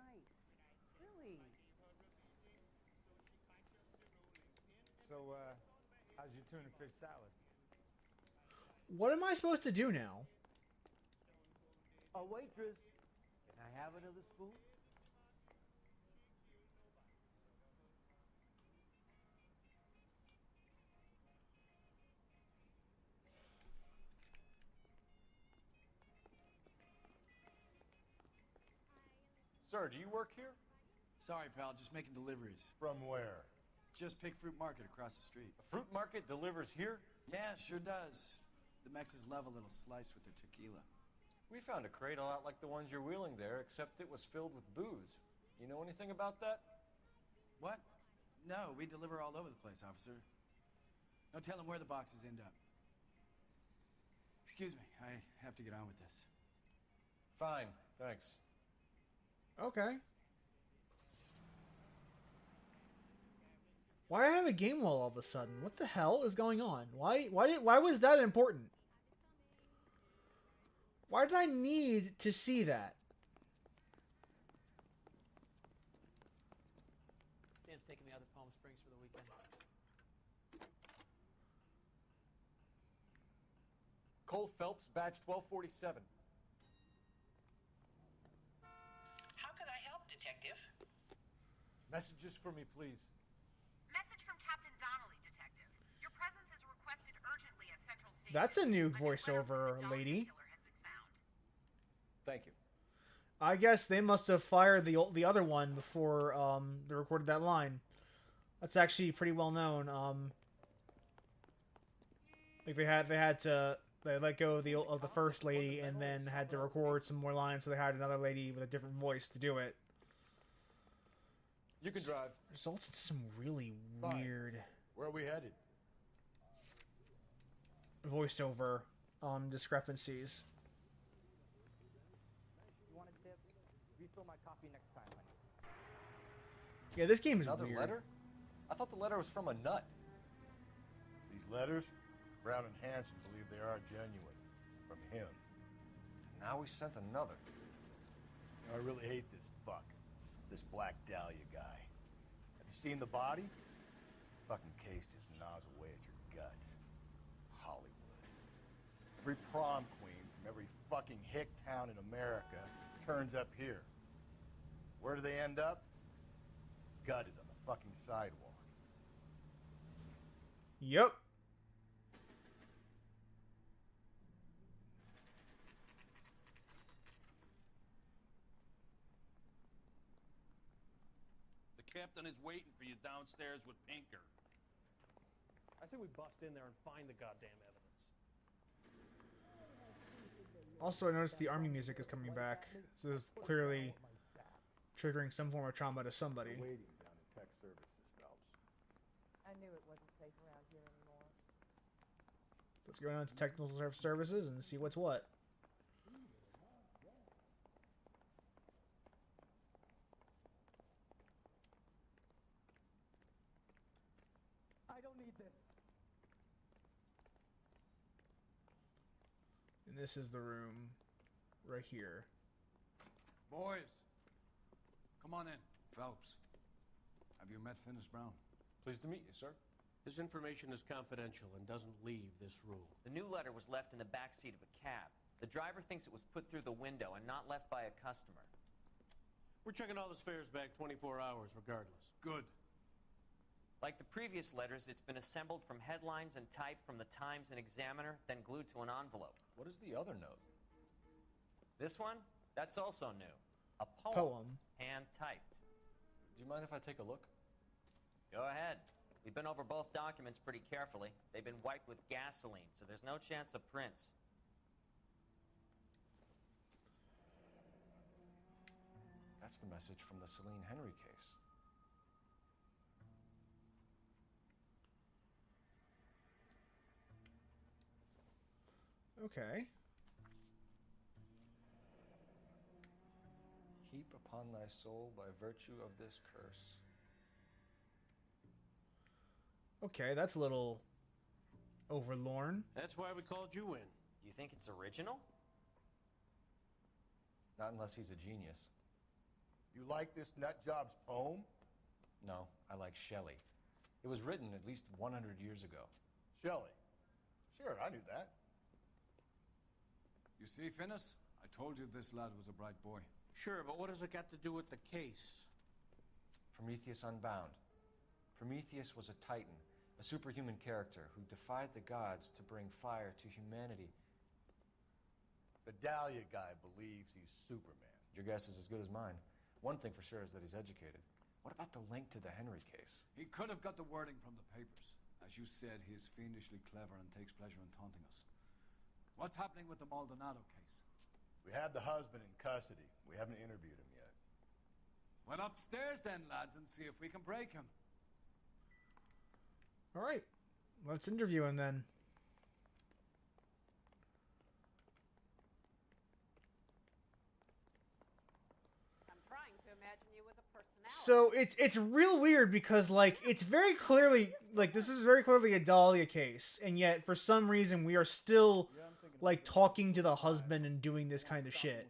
Really? So, how's your tuna fish salad? What am I supposed to do now? A waitress. Can I have another spoon? Sir, do you work here? Sorry, pal, just making deliveries. From where? Just Pig Fruit Market across the street. A fruit market delivers here? Yeah, sure does. The Mexes love a little slice with their tequila. We found a crate a lot like the ones you're wheeling there, except it was filled with booze. You know anything about that? What? No, we deliver all over the place, officer. No telling where the boxes end up. Excuse me, I have to get on with this. Fine, thanks. Okay. Why I have a game wall all of a sudden? What the hell is going on? Why was that important? Why did I need to see that? Sam's taking me out to Palm Springs for the weekend. Cole Phelps, badge 1247. How can I help, Detective? Messages for me, please. Message from Captain Donnelly, Detective. Your presence is requested urgently at Central Station. That's a new voiceover lady. Thank you. I guess they must have fired the other one before they recorded that line. That's actually pretty well known. Like they let go of the first lady and then had to record some more lines, so they hired another lady with a different voice to do it. You can drive. Results in some really weird Where are we headed? voiceover discrepancies. You want a tip? Refill my coffee next time, honey. Yeah, this game is Another weird. letter? I thought the letter was from a nut. These letters? Brown and Hanson believe they are genuine. From him. Now we sent another. I really hate this fuck. This Black Dahlia guy. Have you seen the body? Fucking case just gnaws away at your guts. Hollywood. Every prom queen from every fucking hick town in America turns up here. Where do they end up? Gutted on the fucking sidewalk. Yep. The captain is waiting for you downstairs with Pinker. I say we bust in there and find the goddamn evidence. Also, I noticed the army music is coming back, so this is clearly triggering some form of trauma to somebody. Waiting down in tech services, Phelps. I knew it wasn't safe around here anymore. Let's go down to technical services and see what's what. I don't need this. And this is the room right here. Boys, come on in. Phelps, have you met Finis Brown? Pleased to meet you, sir. His information is confidential and doesn't leave this room. The new letter was left in the back seat of a cab. The driver thinks it was put through the window and not left by a customer. We're checking all this fares back 24 hours regardless. Good. Like the previous letters, it's been assembled from headlines and type from the Times and Examiner, then glued to an envelope. What is the other note? This one? That's also new. A poem. Hand-typed. Do you mind if I take a look? Go ahead. We've been over both documents pretty carefully. They've been wiped with gasoline, so there's no chance of prints. That's the message from the Celine Henry case. Okay. Heap upon thy soul by virtue of this curse. Okay, that's a little overlorn. That's why we called you in. You think it's original? Not unless he's a genius. You like this nutjob's poem? No, I like Shelley. It was written at least 100 years ago. Shelley? Sure, I knew that. You see, Finnis? I told you this lad was a bright boy. Sure, but what has it got to do with the case? Prometheus Unbound. Prometheus was a titan, a superhuman character who defied the gods to bring fire to humanity. The Dahlia guy believes he's Superman. Your guess is as good as mine. One thing for sure is that he's educated. What about the link to the Henry case? He could have got the wording from the papers. As you said, he is fiendishly clever and takes pleasure in taunting us. What's happening with the Maldonado case? We have the husband in custody. We haven't interviewed him yet. Well, upstairs then, lads, and see if we can break him. All right. Let's interview him then. So it's real weird because like it's very clearly like this is very clearly a Dahlia case, and yet for some reason we are still like talking to the husband and doing this kind of shit.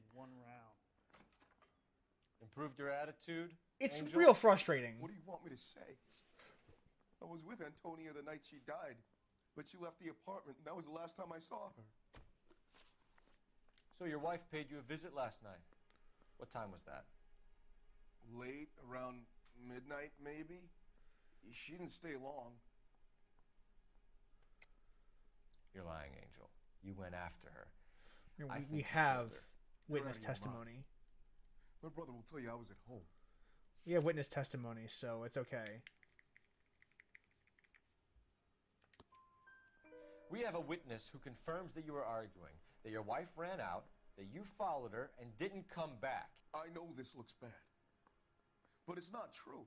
Improved your attitude? It's Angel? real frustrating. What do you want me to say? I was with Antonia the night she died, but she left the apartment, and that was the last time I saw her. So your wife paid you a visit last night. What time was that? Late, around midnight, maybe? She didn't stay long. You're lying, Angel. You went after her. I mean, think we you have killed her. witness You're out of your testimony. My brother will tell you I was at home. We have witness testimony, so it's okay. We have a witness who confirms that you were arguing, that your wife ran out, that you followed her, and didn't come back. I know this looks bad, but it's not true.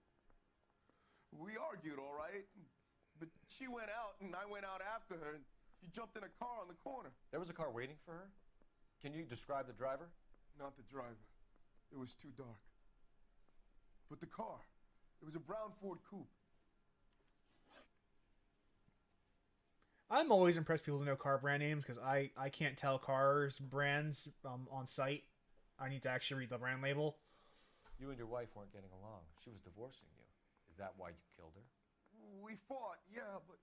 We argued, all right, but she went out, and I went out after her, and she jumped in a car on the corner. There was a car waiting for her? Can you describe the driver? Not the driver. It was too dark. But the car, it was a brown Ford coupe. I'm always impressed people who know car brand names because I can't tell cars brands on site. I need to actually read the brand label. You and your wife weren't getting along. She was divorcing you. Is that why you killed her? We fought, yeah, but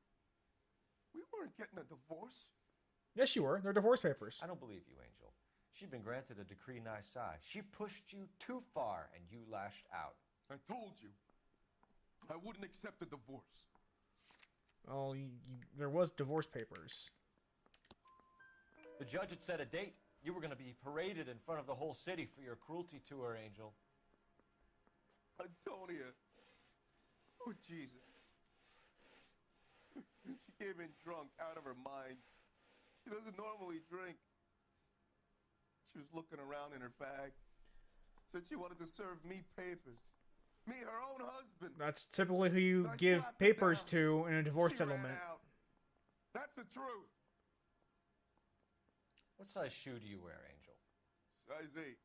we weren't getting a divorce. Yes, you were. They're divorce papers. I don't believe you, Angel. She'd been granted a decree nisi. She pushed you too far, and you lashed out. I told you, I wouldn't accept a divorce. Oh, there was divorce papers. The judge had set a date. You were going to be paraded in front of the whole city for your cruelty to her, Angel. Antonia. Oh, Jesus. She came in drunk, out of her mind. She doesn't normally drink. She was looking around in her bag. Said she wanted to serve me papers. Me, her own husband. That's typically who you give papers to in a divorce settlement. That's the truth. What size shoe do you wear, Angel? Size 8.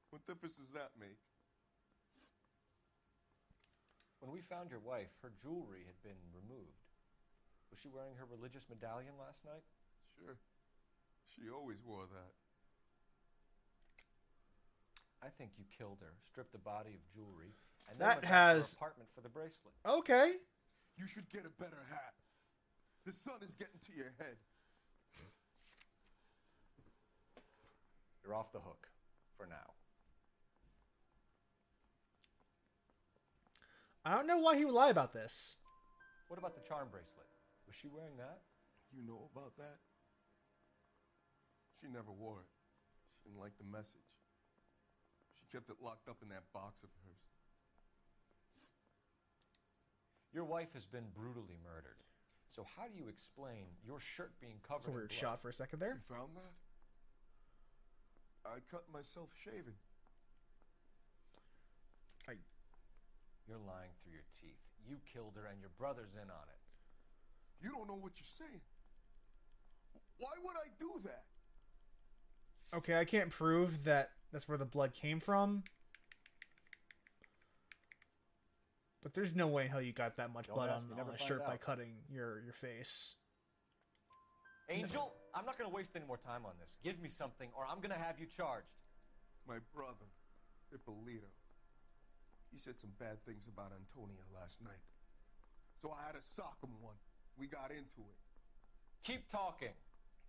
What difference does that make? When we found your wife, her jewelry had been removed. Was she wearing her religious medallion last night? Sure. She always wore that. I think you killed her, stripped the body of jewelry, and then That went back to has- her apartment for the bracelet. Okay. You should get a better hat. The sun is getting to your head. You're off the hook, for now. I don't know why he would lie about this. What about the charm bracelet? Was she wearing that? You know about that? She never wore it. Didn't like the message. She kept it locked up in that box of hers. Your wife has been brutally murdered. So how do you explain your shirt being covered That's a in weird blood? shot for a second there. You found that? I cut myself shaving. You're lying through your teeth. You killed her and your brother's in on it. You don't know what you're saying. Why would I do that? Okay, I can't prove that that's where the blood came from. But there's no way in hell you got that much Don't blood ask on me, never a find shirt by out. cutting your face. Angel, I'm not going to waste any more time on this. Give me something or I'm going to have you charged. My brother, Ippolito, he said some bad things about Antonia last night. So I had to sock him one. We got into it. Keep talking.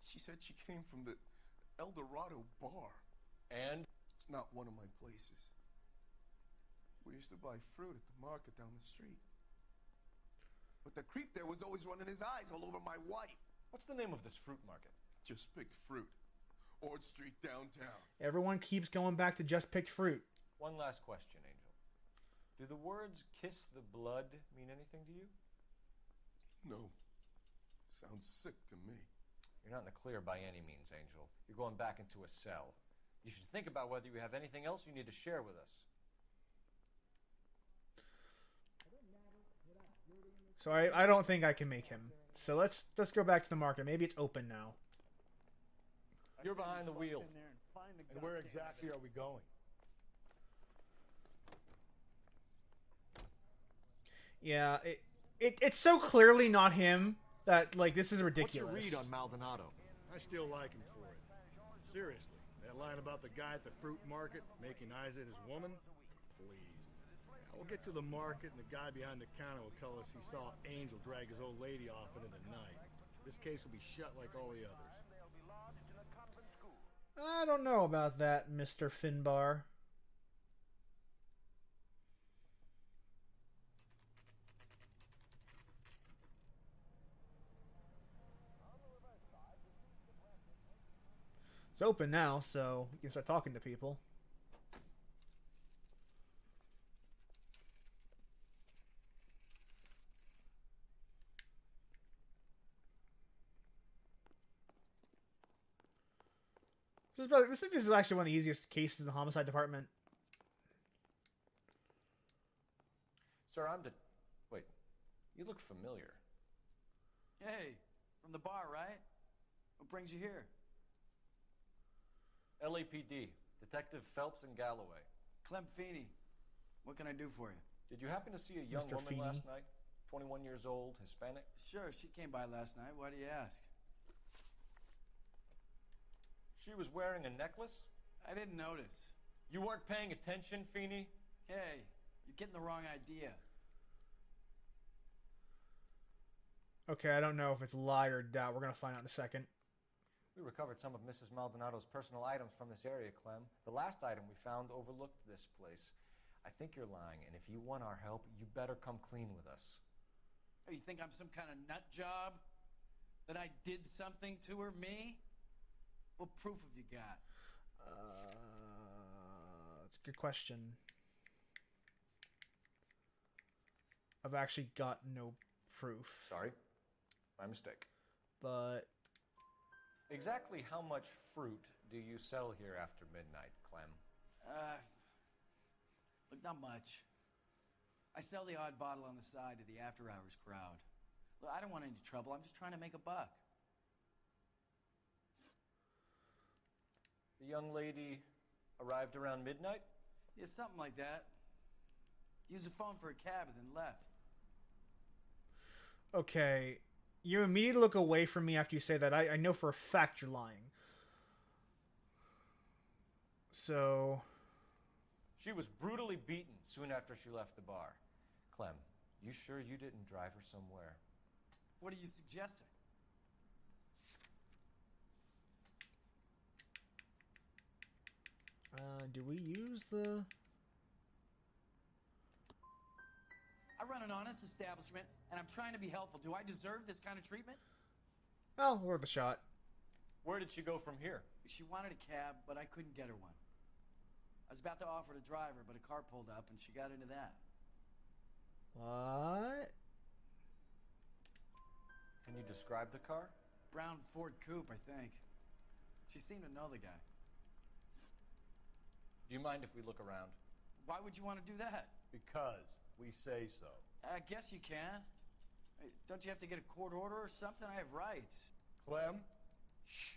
She said she came from the El Dorado bar. And? It's not one of my places. We used to buy fruit at the market down the street. But the creep there was always running his eyes all over my wife. What's the name of this fruit market? Just Picked Fruit. Ord Street downtown. Everyone keeps going back to Just Picked Fruit. One last question, Angel. Do the words kiss the blood mean anything to you? No. Sounds sick to me. You're not in the clear by any means, Angel. You're going back into a cell. You should think about whether you have anything else you need to share with us. So I don't think I can make him. So let's go back to the market. Maybe it's open now. You're behind the wheel. And where exactly are we going? Yeah, it's so clearly not him that, like, this is ridiculous. What's your read on Maldonado? I still like him for it. Seriously, that line about the guy at the fruit market making eyes at his woman? Please. Now, we'll get to the market and the guy behind the counter will tell us he saw Angel drag his old lady off into the night. This case will be shut like all the others. I don't know about that, Mr. Finbar. It's open now, so you can start talking to people. This is actually one of the easiest cases in the homicide department. Sir, Wait, you look familiar. Hey, from the bar, right? What brings you here? LAPD, Detective Phelps and Galloway. Clem Feeney. What can I do for you? Did you happen to see a young Mr. woman Feeney. last night? 21 years old, Hispanic? Sure, she came by last night. Why do you ask? She was wearing a necklace? I didn't notice. You weren't paying attention, Feeney? Hey, you're getting the wrong idea. Okay, I don't know if it's lie or doubt. We're going to find out in a second. We recovered some of Mrs. Maldonado's personal items from this area, Clem. The last item we found overlooked this place. I think you're lying, and if you want our help, you better come clean with us. Oh, you think I'm some kind of nut job? That I did something to her, me? What proof have you got? That's a good question. I've actually got no proof. Sorry, my mistake. But exactly how much fruit do you sell here after midnight, Clem? Look, not much. I sell the odd bottle on the side to the after-hours crowd. Look, I don't want any trouble. I'm just trying to make a buck. The young lady arrived around midnight? Yeah, something like that. Used the phone for a cab and then left. okay, you immediately look away from me after you say that. I know for a fact you're lying. So She was brutally beaten soon after she left the bar. Clem, you sure you didn't drive her somewhere? What are you suggesting? Do we use the... I run an honest establishment, and I'm trying to be helpful. Do I deserve this kind of treatment? Oh, worth a shot. Where did she go from here? She wanted a cab, but I couldn't get her one. I was about to offer to drive her, but a car pulled up and she got into that. What? Can you describe the car? Brown Ford Coupe, I think. She seemed to know the guy. Do you mind if we look around? Why would you want to do that? Because we say so. I guess you can. Hey, don't you have to get a court order or something? I have rights. Clem? Shh.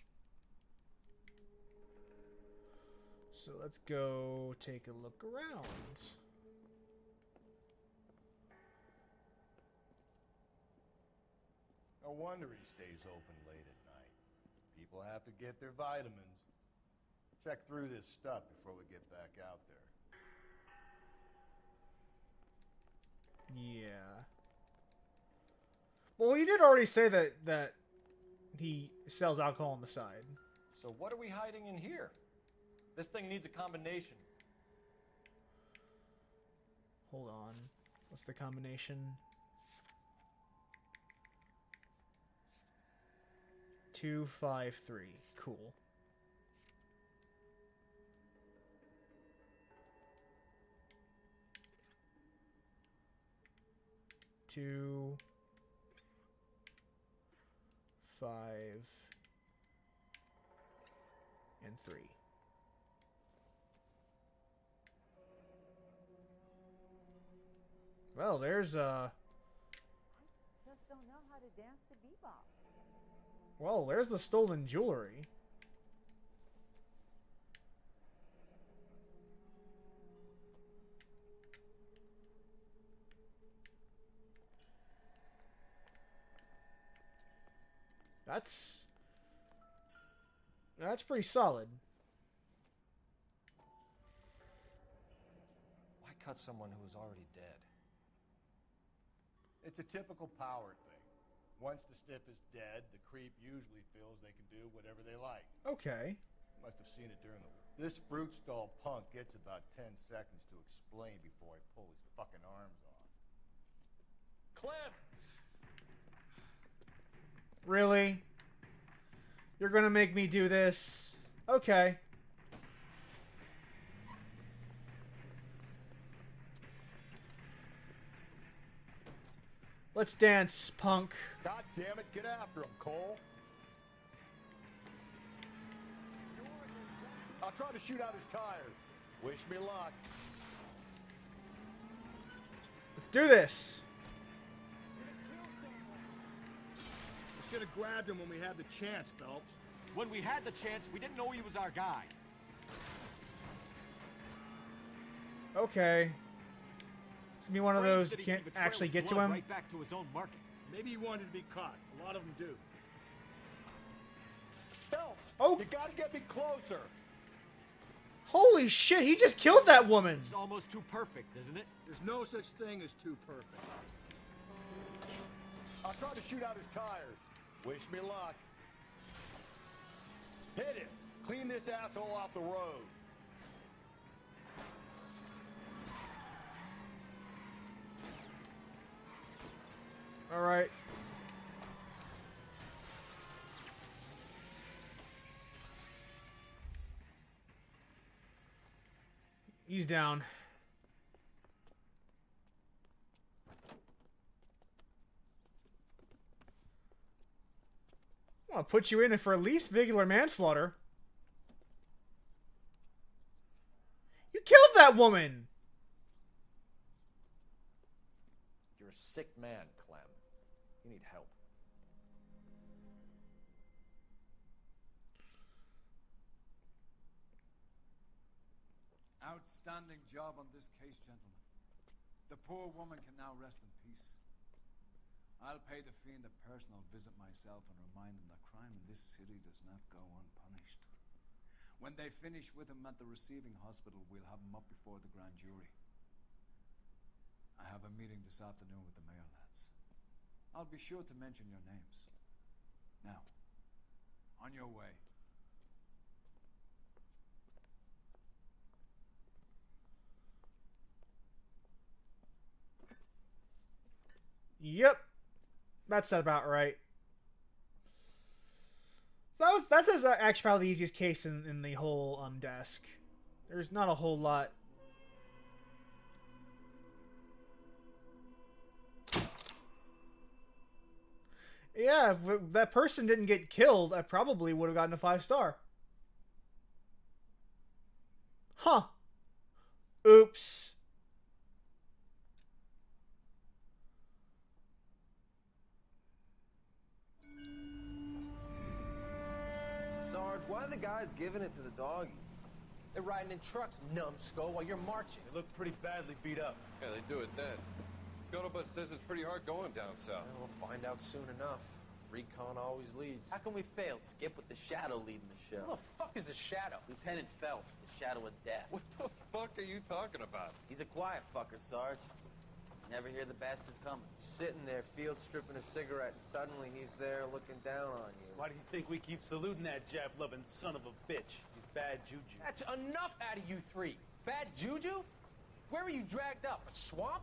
So let's go take a look around. No wonder he stays open late at night. People have to get their vitamins. Check through this stuff before we get back out there. Yeah. Well, you did already say that he sells alcohol on the side. So what are we hiding in here? This thing needs a combination. Hold on. What's the combination? 253. Cool. Two, 5, and 3. Well, there's I just don't know how to dance to bebop. well, there's the stolen jewelry. That's pretty solid. Why cut someone who is already dead? It's a typical power thing. Once the stiff is dead, the creep usually feels they can do whatever they like. Okay. Must have seen it during the... This fruit stall punk gets about 10 seconds to explain before I pull his fucking arms off. Clem! Really? You're gonna make me do this? Okay. Let's dance, punk. God damn it, get after him, Cole. I'll try to shoot out his tires. Wish me luck. Let's do this. We should have grabbed him when we had the chance, Phelps. When we had the chance, we didn't know he was our guy. Okay. It's gonna be one of those you can't actually get to him. Right back to his own market. Maybe he wanted to be caught. A lot of them do. Phelps! Oh! You gotta get me closer! Holy shit, he just killed that woman! It's almost too perfect, isn't it? There's no such thing as too perfect. I'll try to shoot out his tires. Wish me luck. Hit it! Clean this asshole off the road. Alright. He's down. I want to put you in for at least vehicular manslaughter. You killed that woman! You're a sick man, Clem. You need help. Outstanding job on this case, gentlemen. The poor woman can now rest in peace. I'll pay the fiend a personal visit myself and remind him that crime in this city does not go unpunished. When they finish with him at the receiving hospital, we'll have him up before the grand jury. I have a meeting this afternoon with the mayor, lads. I'll be sure to mention your names. Now, on your way. Yep. That's about right. That's actually probably the easiest case in the whole desk. There's not a whole lot. Yeah, if that person didn't get killed, I probably would have gotten a 5-star. Huh. Oops. Sarge, why are the guys giving it to the doggies? They're riding in trucks, numbskull, while you're marching. They look pretty badly beat up. Yeah, they do it then. Scuttlebutt says it's pretty hard going down south. Well, we'll find out soon enough. Recon always leads. How can we fail? Skip with the Shadow leading the show. Who the fuck is the Shadow? Lieutenant Phelps, the Shadow of Death. What the fuck are you talking about? He's a quiet fucker, Sarge. Never hear the bastard coming. Sitting there, field stripping a cigarette, and suddenly he's there looking down on you. Why do you think we keep saluting that Jap-loving son of a bitch? He's bad juju. That's enough out of you three. Bad juju? Where were you dragged up? A swamp?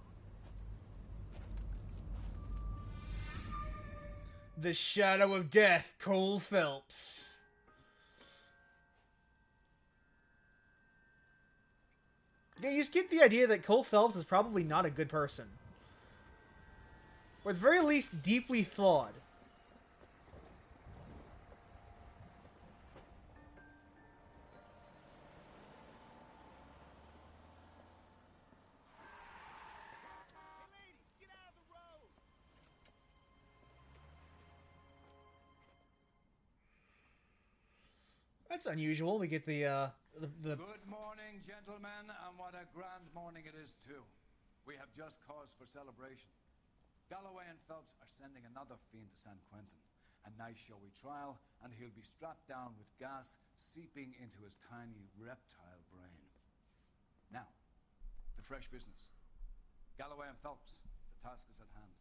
The Shadow of Death, Cole Phelps. Yeah, you just get the idea that Cole Phelps is probably not a good person. Or at the very least, deeply flawed. That's unusual. We get the Good morning, gentlemen, and what a grand morning it is, too. We have just cause for celebration. Galloway and Phelps are sending another fiend to San Quentin. A nice showy trial, and he'll be strapped down with gas seeping into his tiny reptile brain. Now, to fresh business. Galloway and Phelps, the task is at hand.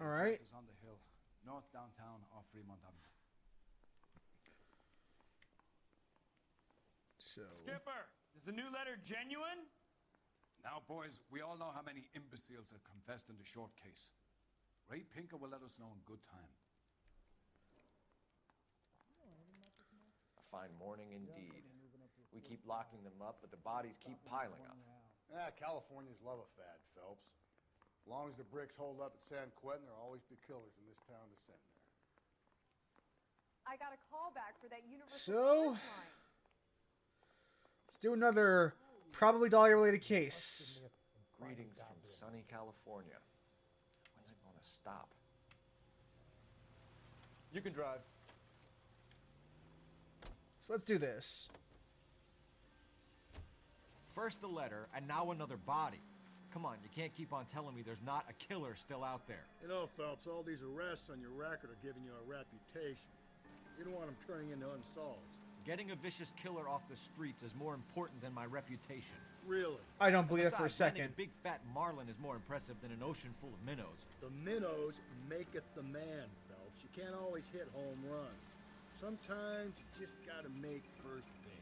All right. The address is on the hill, north downtown off Fremont Avenue. So. Skipper, is the new letter genuine? Now, boys, we all know how many imbeciles have confessed in the short case. Ray Pinker will let us know in good time. A fine morning indeed. We keep locking them up, but the bodies keep piling up. Yeah, Californians love a fad, Phelps. As long as the bricks hold up at San Quentin, there'll always be killers in this town to send there. I got a call back for that universal So, force line. let's do another probably Dahlia-related case. Greetings from sunny California. When's it gonna stop? You can drive. So let's do this. First the letter, and now another body. Come on, you can't keep on telling me there's not a killer still out there. You know, Phelps, all these arrests on your record are giving you a reputation. You don't want them turning into unsolved. Getting a vicious killer off the streets is more important than my reputation. Really? I don't believe that for a Besides, landing second. a big fat marlin is more impressive than an ocean full of minnows. The minnows maketh the man, Phelps. You can't always hit home runs. Sometimes you just gotta make first base.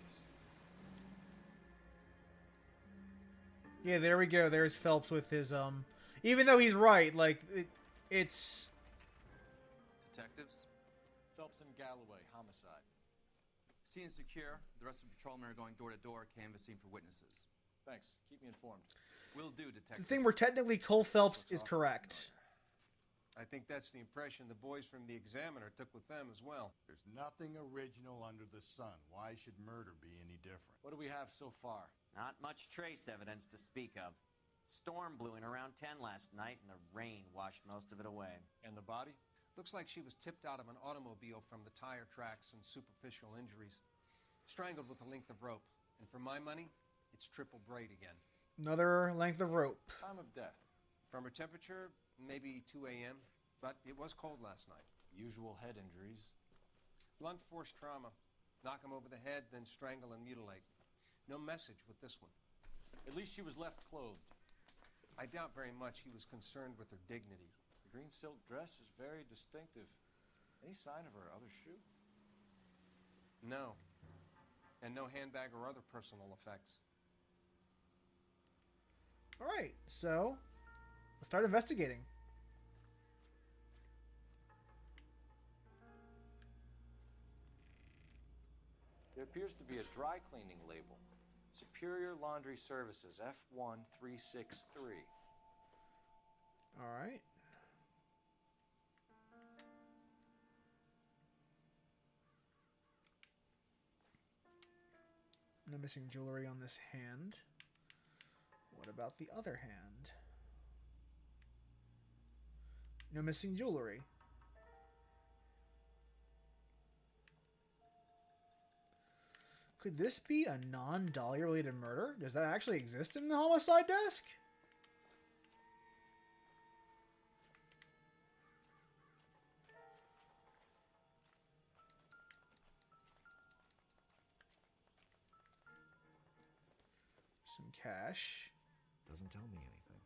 Yeah, there we go. There's Phelps with his even though he's right, like it's Detectives, Phelps and Galloway, homicide. scene is secure. The rest of the patrolmen are going door to door, canvassing for witnesses. Thanks. Keep me informed. Will do, the detective. thing where technically Cole Phelps is correct. I think that's the impression the boys from the Examiner took with them as well. There's nothing original under the sun. Why should murder be any different? What do we have so far? Not much trace evidence to speak of. Storm blew in around 10 last night, and the rain washed most of it away. And the body? Looks like she was tipped out of an automobile from the tire tracks and superficial injuries. Strangled with a length of rope. And for my money, it's triple braid again. Another length of rope. Time of death. From her temperature, maybe 2 a.m., but it was cold last night. Usual head injuries. Blunt force trauma. Knock him over the head, then strangle and mutilate. No message with this one. At least she was left clothed. I doubt very much he was concerned with her dignity. The green silk dress is very distinctive. Any sign of her other shoe? No. And no handbag or other personal effects. All right, so let's start investigating. Appears to be a dry cleaning label. Superior Laundry Services, F1363. All right. No missing jewelry on this hand. What about the other hand? No missing jewelry. Could this be a non-Dahlia related murder? Does that actually exist in the homicide desk? Some cash. Doesn't tell me anything.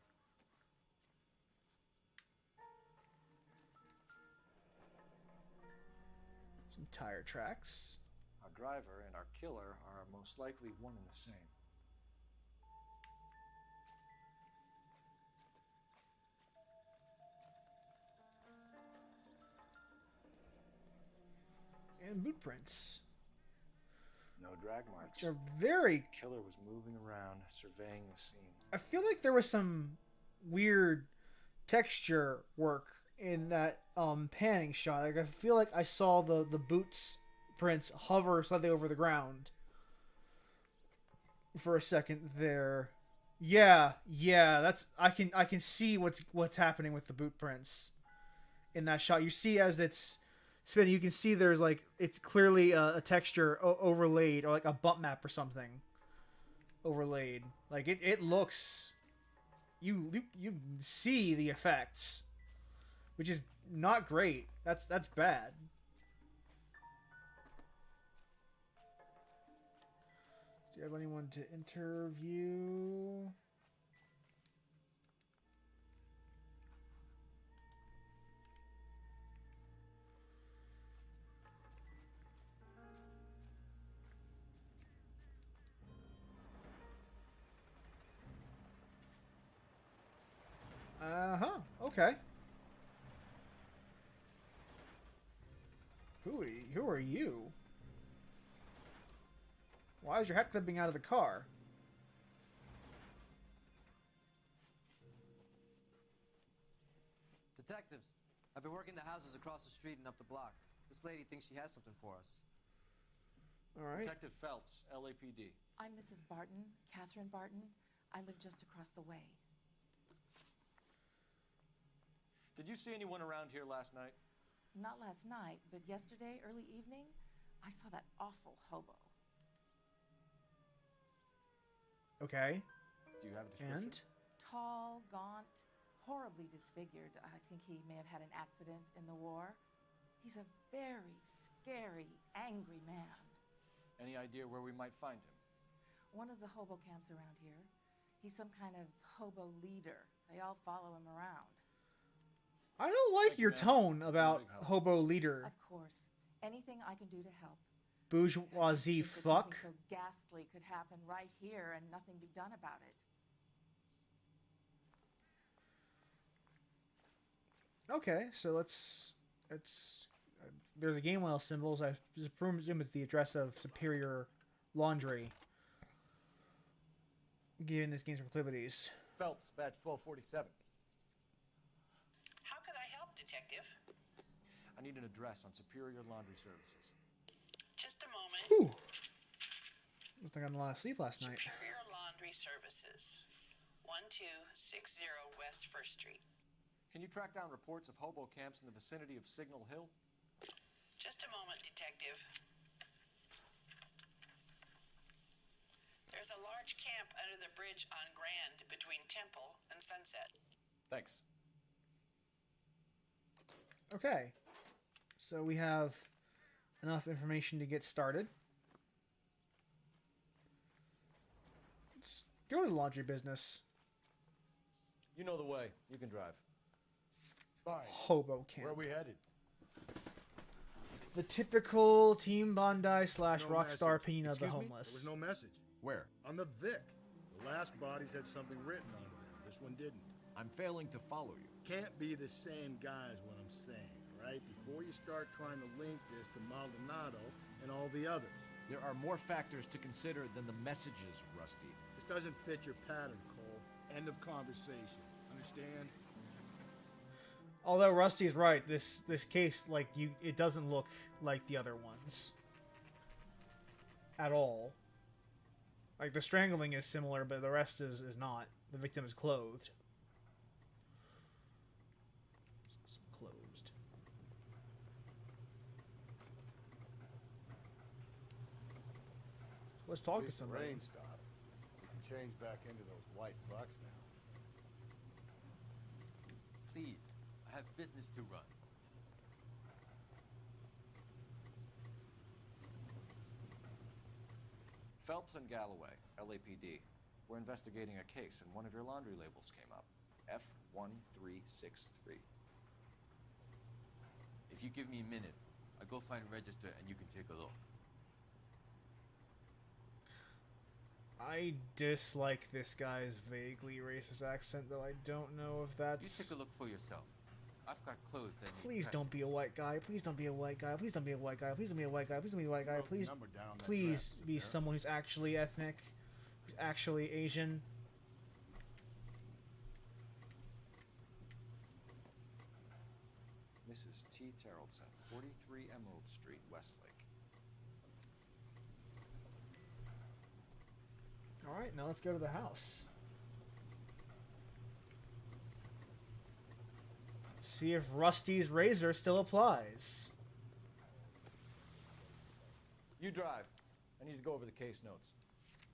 Some tire tracks. Our driver and our killer are most likely one and the same. And boot prints. No drag marks. Which are very... The killer was moving around, surveying the scene. I feel like there was some weird texture work in that panning shot. Like I feel like I saw the boots prints hover slightly over the ground for a second there. Yeah, that's I can see what's happening with the boot prints in that shot. You see as it's spinning, you can see there's like it's clearly a texture overlaid, or like a bump map or something overlaid. Like it looks, you see the effects, which is not great. That's bad. Do you have anyone to interview? Okay. Who are you? Why is your hat clipping out of the car? Detectives, I've been working the houses across the street and up the block. This lady thinks she has something for us. All right. Detective Phelps, LAPD. I'm Mrs. Barton, Catherine Barton. I live just across the way. Did you see anyone around here last night? Not last night, but yesterday, early evening, I saw that awful hobo. Okay. Do you have a description? And? Tall, gaunt, horribly disfigured. I think he may have had an accident in the war. He's a very scary, angry man. Any idea where we might find him? One of the hobo camps around here. He's some kind of hobo leader. They all follow him around. I don't like your tone about hobo leader. Of course. Anything I can do to help. Bourgeoisie fuck. Something so ghastly could happen right here and nothing be done about it. Okay, so let's there's a game wheel symbols. I presume it's the address of Superior Laundry. Given this game's proclivities. Phelps, badge 1247. How could I help, Detective? I need an address on Superior Laundry Services. Just a moment. Whew. Must have gotten a lot of sleep last night. Superior Laundry Services, 1260 West 1st Street. Can you track down reports of hobo camps in the vicinity of Signal Hill? Just a moment, Detective. There's a large camp under the bridge on Grand between Temple and Sunset. Thanks. Okay. So we have enough information to get started. Let's go to the laundry business. You know the way. You can drive. Fine. Hobo camp. Where are we headed? The typical Team Bondi / No Rockstar message. opinion of the Excuse me? homeless. There was no message. Where? On the Vic. The last bodies had something written on them. This one didn't. I'm failing to follow you. Can't be the same guy is what I'm saying, right? Before you start trying to link this to Maldonado and all the others. There are more factors to consider than the messages, Rusty. This doesn't fit your pattern, Cole. End of conversation. Understand? Although Rusty's right, this case, like, it doesn't look like the other ones. At all. Like, the strangling is similar, but the rest is not. The victim is clothed. Closed. Let's talk to somebody. Rain stopped. We can change back into those white bucks now. Please, I have business to run. Phelps and Galloway, LAPD. We're investigating a case, and one of your laundry labels came up. F1363. If you give me a minute, I'll go find a register and you can take a look. I dislike this guy's vaguely racist accent, though I don't know if that's... You take a look for yourself. I've got clothes that need Please don't be a white guy. Please don't be a white guy. Please don't be a white guy. Please don't be a white guy. Please don't be a white guy. Please, please be someone who's actually ethnic, who's actually Asian. Mrs. T. Terrellson, 43 Emerald Street, Westlake. Alright, now let's go to the house. See if Rusty's razor still applies. You drive. I need to go over the case notes.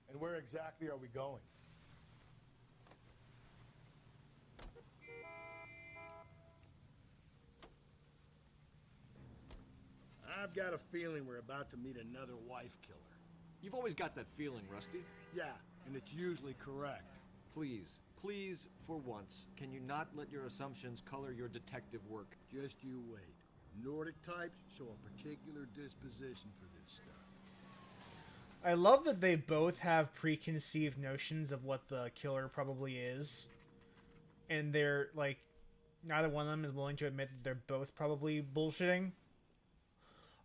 And where exactly are we going? I've got a feeling we're about to meet another wife killer. You've always got that feeling, Rusty. Yeah, and it's usually correct. Please, please, for once, can you not let your assumptions color your detective work? Just you wait. Nordic types show a particular disposition for this stuff. I love that they both have preconceived notions of what the killer probably is. And they're, like, neither one of them is willing to admit that they're both probably bullshitting.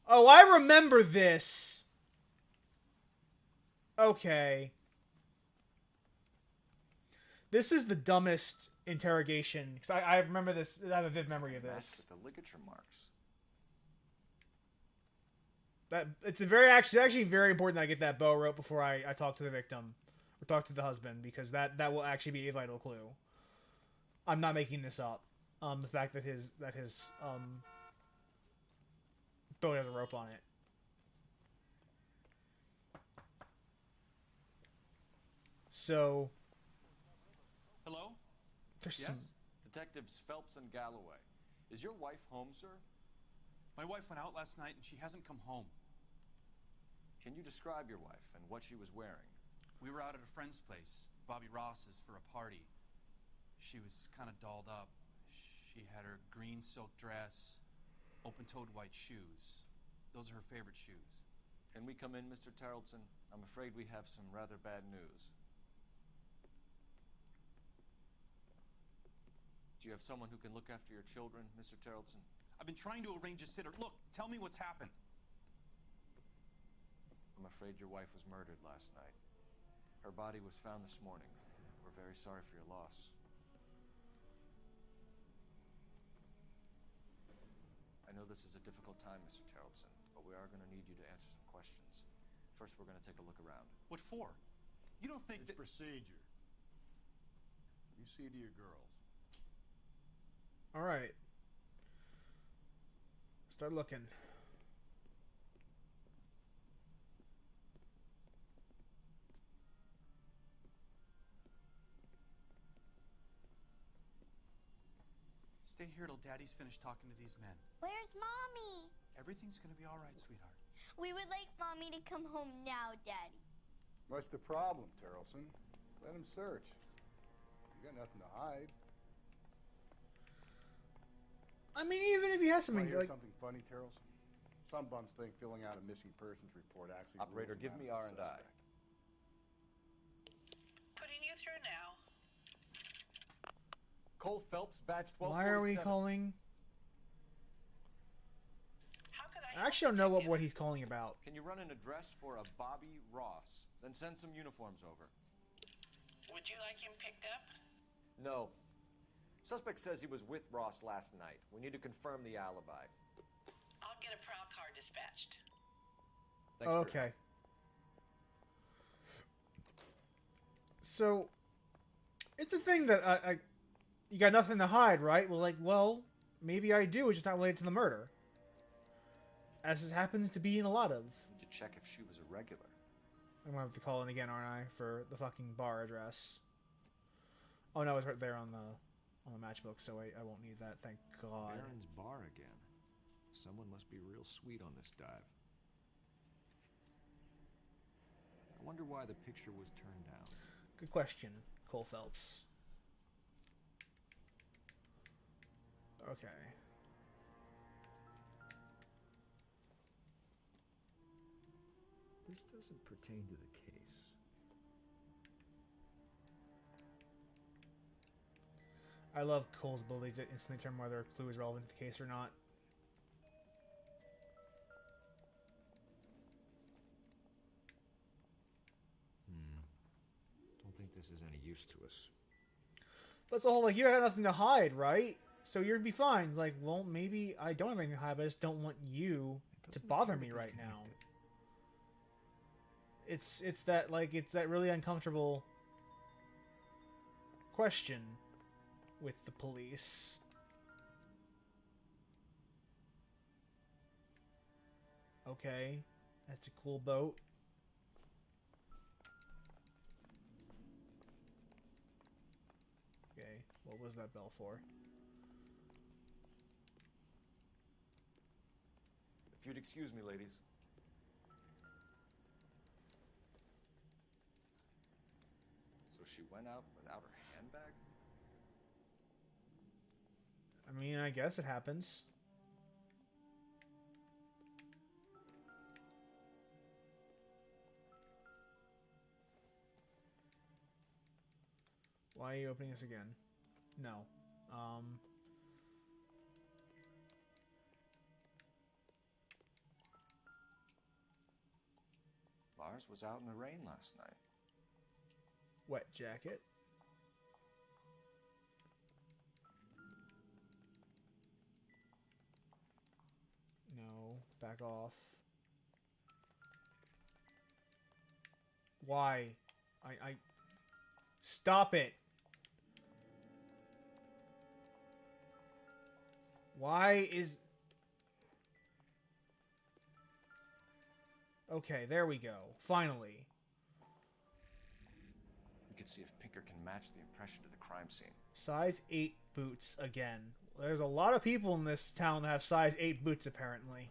Oh, I remember this! Okay. This is the dumbest interrogation, because I remember this, I have a vivid memory of this. The ligature marks. That it's actually very important that I get that bow rope before I talk to the victim or talk to the husband, because that will actually be a vital clue. I'm not making this up. The fact that his boat has a rope on it. So. Hello? There's yes? some... Detectives Phelps and Galloway. Is your wife home, sir? My wife went out last night and she hasn't come home. Can you describe your wife and what she was wearing? We were out at a friend's place, Bobby Ross's, for a party. She was kind of dolled up. She had her green silk dress, open-toed white shoes. Those are her favorite shoes. Can we come in, Mr. Terrellson? I'm afraid we have some rather bad news. Do you have someone who can look after your children, Mr. Terrellson? I've been trying to arrange a sitter. Look, tell me what's happened. I'm afraid your wife was murdered last night. Her body was found this morning. We're very sorry for your loss. I know this is a difficult time, Mr. Terrellson, but we are going to need you to answer some questions. First, we're going to take a look around. What for? You don't think it's procedure. You see to your girls. All right. Start looking. Stay here till Daddy's finished talking to these men. Where's Mommy? Everything's gonna be all right, sweetheart. We would like Mommy to come home now, Daddy. What's the problem, Terrellson? Let him search. You got nothing to hide. I mean, even if he has something Hear like something funny, Terrellson? Some bums think filling out a missing persons report actually. Operator, give me R&I. Putting you through now. Cole Phelps, badge 1247. Why are we calling? How could I I actually don't know what he's calling about. Can you run an address for a Bobby Ross? Then send some uniforms over. Would you like him picked up? No. Suspect says he was with Ross last night. We need to confirm the alibi. I'll get a prowl car dispatched. Thanks for your Okay. help. So, it's the thing that you got nothing to hide, right? Well, maybe I do. It's just not related to the murder. As it happens to be in a lot of. Need to check if she was a regular. I'm gonna have to call in again, aren't I, for the fucking bar address? Oh no, it's right there on the matchbook, so I won't need that. Thank God. Baron's bar again. Someone must be real sweet on this dive. I wonder why the picture was turned down. Good question, Cole Phelps. Okay. This doesn't pertain to the case. I love Cole's ability to instantly determine whether a clue is relevant to the case or not. Don't think this is any use to us. But it's the whole, you have nothing to hide, right? So you'd be fine. It's like, well, maybe I don't have anything to hide, but I just don't want you to bother me right now. It's that really uncomfortable question with the police. Okay, that's a cool boat. Okay, what was that bell for? If you'd excuse me, ladies. So she went out without her handbag? I mean, I guess it happens. Why are you opening this again? No. Lars was out in the rain last night. Wet jacket. No, back off. Why? I stop it. Why is... Okay, there we go. Finally. We can see if Pinker can match the impression to the crime scene. Size 8 boots again. There's a lot of people in this town that have size 8 boots, apparently.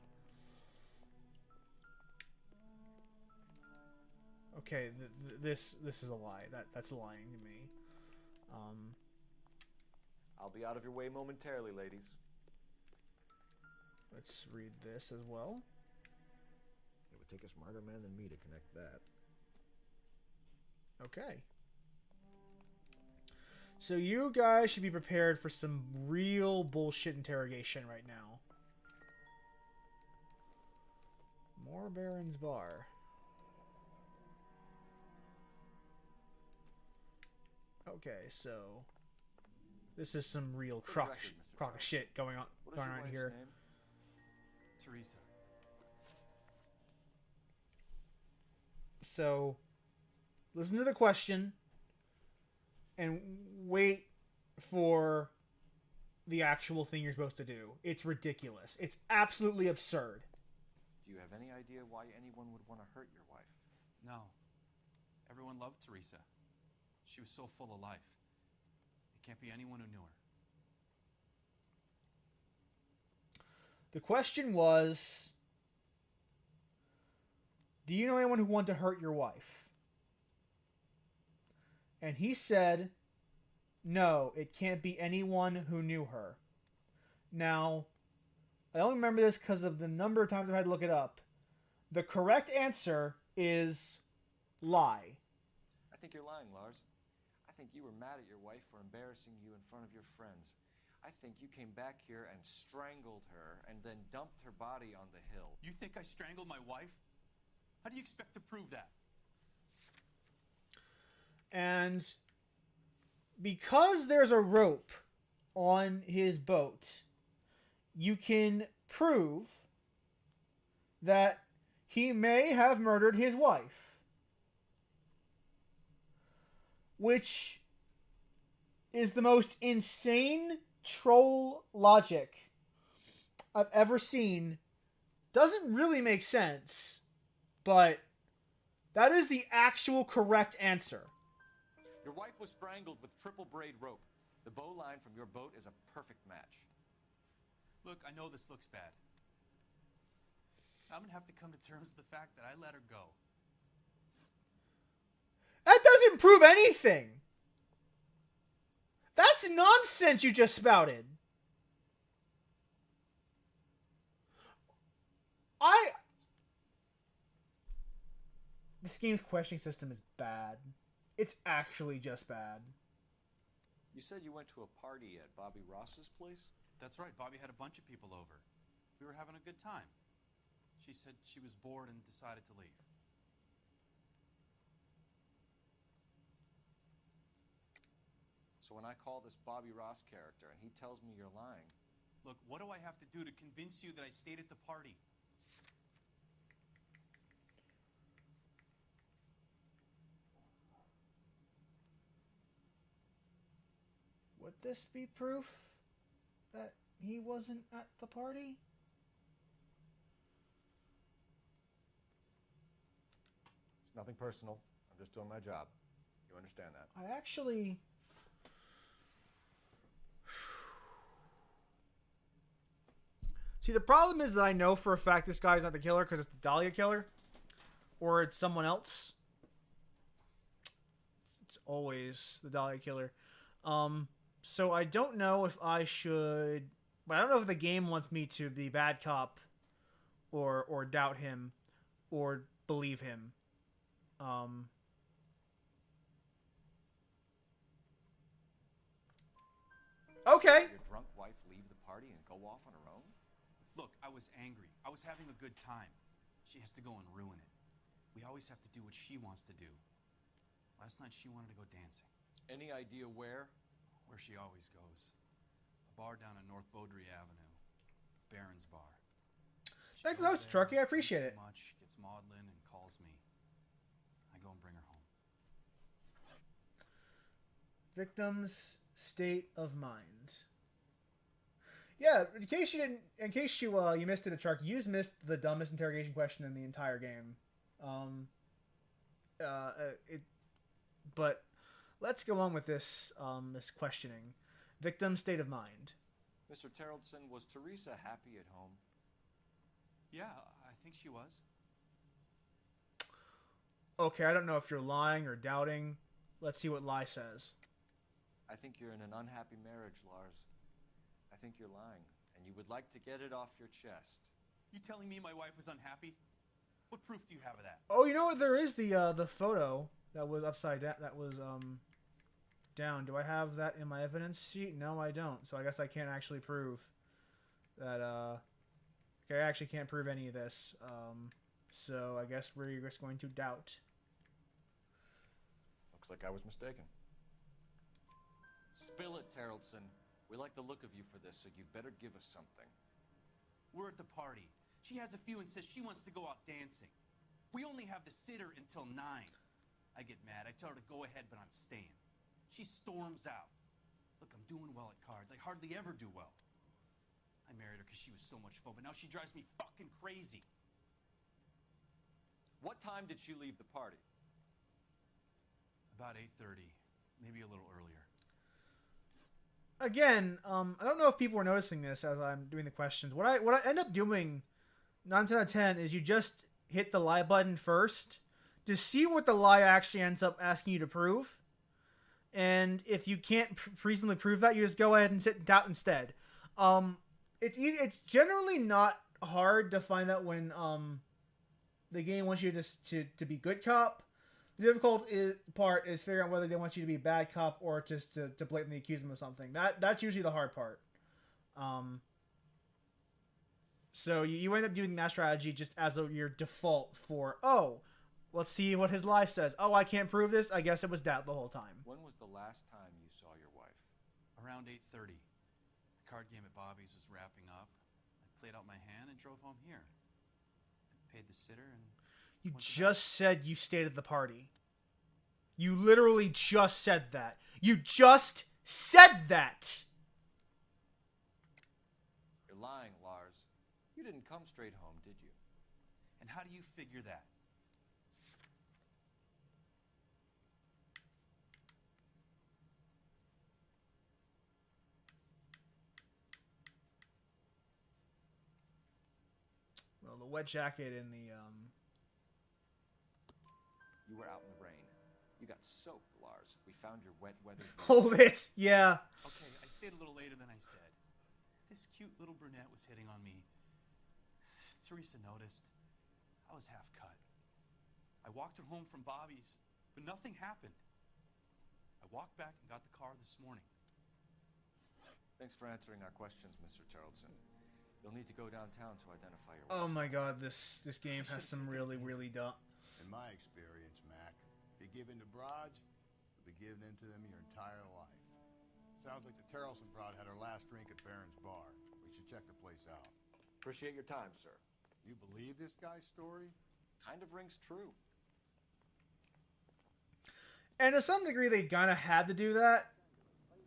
Okay, this is a lie. That's lying to me. I'll be out of your way momentarily, ladies. Let's read this as well. It would take a smarter man than me to connect that. Okay. So you guys should be prepared for some real bullshit interrogation right now. More Baron's Bar. Okay, so this is some real crock of shit going on here. Name? Teresa. So listen to the question and wait for the actual thing you're supposed to do. It's ridiculous. It's absolutely absurd. Do you have any idea why anyone would want to hurt your wife? No. Everyone loved Teresa. She was so full of life. It can't be anyone who knew her. The question was, do you know anyone who wanted to hurt your wife? And he said, no, it can't be anyone who knew her. Now, I only remember this because of the number of times I've had to look it up. The correct answer is lie. I think you're lying, Lars. I think you were mad at your wife for embarrassing you in front of your friends. I think you came back here and strangled her and then dumped her body on the hill. You think I strangled my wife? How do you expect to prove that? And because there's a rope on his boat, you can prove that he may have murdered his wife. Which is the most insane troll logic I've ever seen. Doesn't really make sense, but that is the actual correct answer. Your wife was strangled with triple braid rope. The bow line from your boat is a perfect match. Look, I know this looks bad. I'm gonna have to come to terms with the fact that I let her go. That doesn't prove anything. That's nonsense you just spouted. This game's questioning system is bad. It's actually just bad. You said you went to a party at Bobby Ross's place? That's right, Bobby had a bunch of people over. We were having a good time. She said she was bored and decided to leave. So when I call this Bobby Ross character and he tells me you're lying... Look, what do I have to do to convince you that I stayed at the party? Would this be proof that he wasn't at the party? It's nothing personal. I'm just doing my job. You understand that? I actually... See, the problem is that I know for a fact this guy's not the killer because it's the Dahlia killer. Or it's someone else. It's always the Dahlia killer. So I don't know if I should... But I don't know if the game wants me to be bad cop or doubt him or believe him. Okay. Your drunk wife leave the party and go off on her own? Look, I was angry. I was having a good time. She has to go and ruin it. We always have to do what she wants to do. Last night she wanted to go dancing. Any idea where? Where she always goes. A bar down on North Beaudry Avenue. Baron's Bar. Thanks for the host, Truckee. I appreciate it. Much, gets maudlin and calls me. I go and bring her home. Victim's state of mind. Yeah, in case you missed it, Truck, you just missed the dumbest interrogation question in the entire game. But let's go on with this this questioning. Victim's state of mind. Mr. Terrellson, was Teresa happy at home? Yeah, I think she was. Okay, I don't know if you're lying or doubting. Let's see what lie says. I think you're in an unhappy marriage, Lars. I think you're lying, and you would like to get it off your chest. You telling me my wife was unhappy? What proof do you have of that? Oh, you know what? There is the photo that was upside down. That was down. Do I have that in my evidence sheet? No, I don't. So I guess I can't actually prove that. Okay, I actually can't prove any of this. So I guess we're just going to doubt. Looks like I was mistaken. Spill it, Terrellson. We like the look of you for this, so you better give us something. We're at the party. She has a few and says she wants to go out dancing. We only have the sitter until 9. I get mad. I tell her to go ahead, but I'm staying. She storms out. Look, I'm doing well at cards. I hardly ever do well. I married her because she was so much fun, but now she drives me fucking crazy. What time did she leave the party? About 8:30, maybe a little earlier. Again, I don't know if people are noticing this as I'm doing the questions. What I end up doing 9 out of 10 is you just hit the lie button first to see what the lie actually ends up asking you to prove. And if you can't reasonably prove that, you just go ahead and sit in doubt instead. It's generally not hard to find out when the game wants you to be good cop. The difficult part is figuring out whether they want you to be a bad cop or just to blatantly accuse them of something. That's usually the hard part. So you end up doing that strategy just as your default for, oh, let's see what his lie says. Oh, I can't prove this. I guess it was doubt the whole time. When was the last time you saw your wife? Around 8:30. The card game at Bobby's was wrapping up. I played out my hand and drove home here. I paid the sitter and... You just said you stayed at the party. You literally just said that. You just said that! You're lying, Lars. You didn't come straight home, did you? And how do you figure that? Well, the wet jacket and the, You were out in the rain. You got soaked, Lars. We found your wet weather. Hold it! Yeah. Okay, I stayed a little later than I said. This cute little brunette was hitting on me. Teresa noticed. I was half cut. I walked her home from Bobby's, but nothing happened. I walked back and got the car this morning. Thanks for answering our questions, Mr. Tarleton. You'll need to go downtown to identify your... Oh my god, this game has some really dumb... In my experience, Mac, if you give in to broads, you'll be giving in to them your entire life. Sounds like the Tarleton broad had her last drink at Barron's bar. We should check the place out. Appreciate your time, sir. You believe this guy's story? Kind of rings true. And to some degree, they kind of had to do that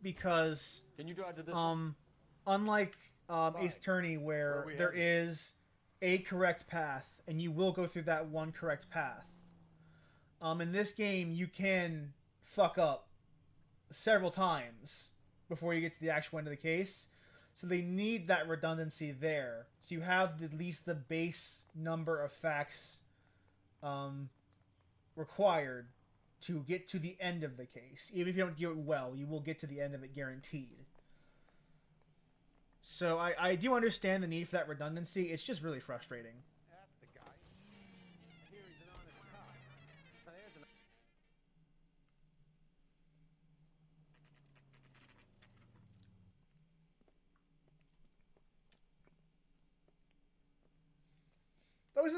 because... Can you drive to this one? Unlike Ace Attorney, where there is a correct path, and you will go through that one correct path. In this game, you can fuck up several times before you get to the actual end of the case. So they need that redundancy there. So you have at least the base number of facts required to get to the end of the case. Even if you don't do it well, you will get to the end of it guaranteed. So I do understand the need for that redundancy. It's just really frustrating. That's the guy. I hear he's an honest cop. Now there's an...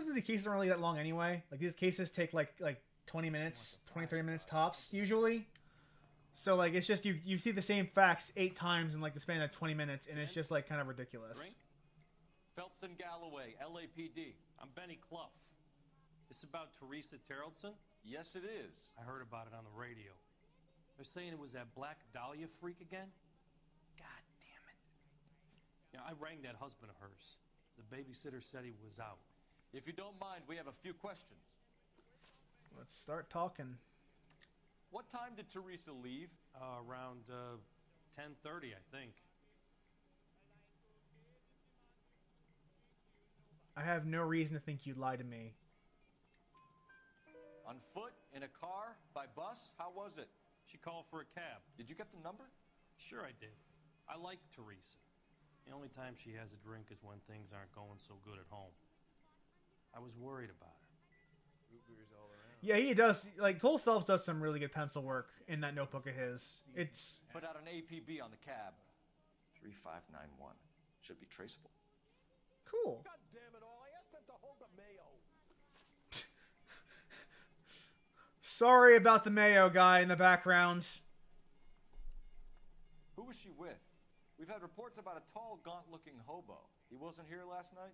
Those cases aren't really that long anyway. Like, these cases take like 20 minutes, 20, 30 minutes tops usually. So like, it's just you see the same facts 8 times in like the span of 20 minutes, and it's just like kind of ridiculous. Drink? Phelps and Galloway, LAPD. I'm Benny Clough. This about Teresa Tarleton? Yes, it is. I heard about it on the radio. They're saying it was that Black Dahlia freak again? God damn it. Yeah, I rang that husband of hers. The babysitter said he was out. If you don't mind, we have a few questions. Let's start talking. What time did Teresa leave? Around 10:30, I think. I have no reason to think you'd lie to me. On foot? In a car? By bus? How was it? She called for a cab. Did you get the number? Sure I did. I like Teresa. The only time she has a drink is when things aren't going so good at home. I was worried about her. Yeah, he does. Like, Cole Phelps does some really good pencil work in that notebook of his. It's... Put out an APB on the cab. 3591. Should be traceable. Cool. God damn it all, I asked them to hold the mayo. Sorry about the Mayo guy in the background. Who was she with? We've had reports about a tall, gaunt-looking hobo. He wasn't here last night?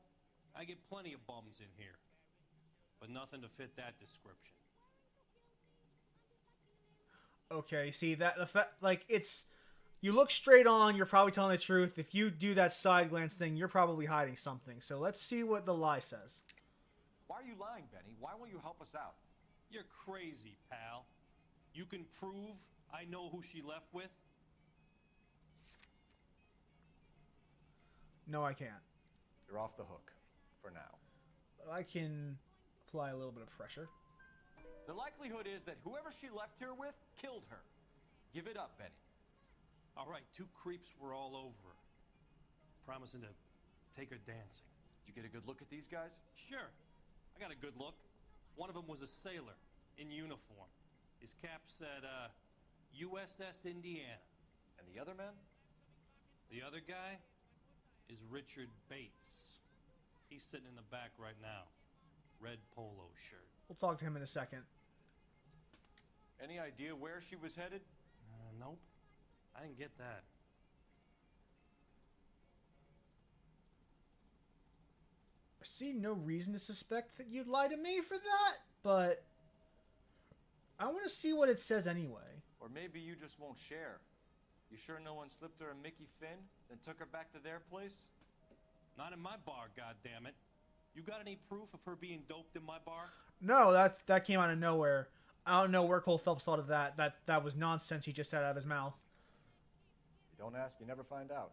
I get plenty of bums in here, but nothing to fit that description. Okay, see, that the fact, like, it's... You look straight on, you're probably telling the truth. If you do that side glance thing, you're probably hiding something. So let's see what the lie says. Why are you lying, Benny? Why won't you help us out? You're crazy, pal. You can prove I know who she left with? No, I can't. You're off the hook. For now. I can apply a little bit of pressure. The likelihood is that whoever she left here with killed her. Give it up, Benny. All right, 2 creeps were all over her, promising to take her dancing. You get a good look at these guys? Sure. I got a good look. One of them was a sailor, in uniform. His cap said, USS Indiana. And the other man? The other guy is Richard Bates. He's sitting in the back right now. Red polo shirt. We'll talk to him in a second. Any idea where she was headed? Nope. I didn't get that. I see no reason to suspect that you'd lie to me for that, but I want to see what it says anyway. Or maybe you just won't share. You sure no one slipped her a Mickey Finn, then took her back to their place? Not in my bar, goddammit. You got any proof of her being doped in my bar? No, that came out of nowhere. I don't know where Cole Phelps thought of that. That was nonsense he just said out of his mouth. You don't ask, you never find out.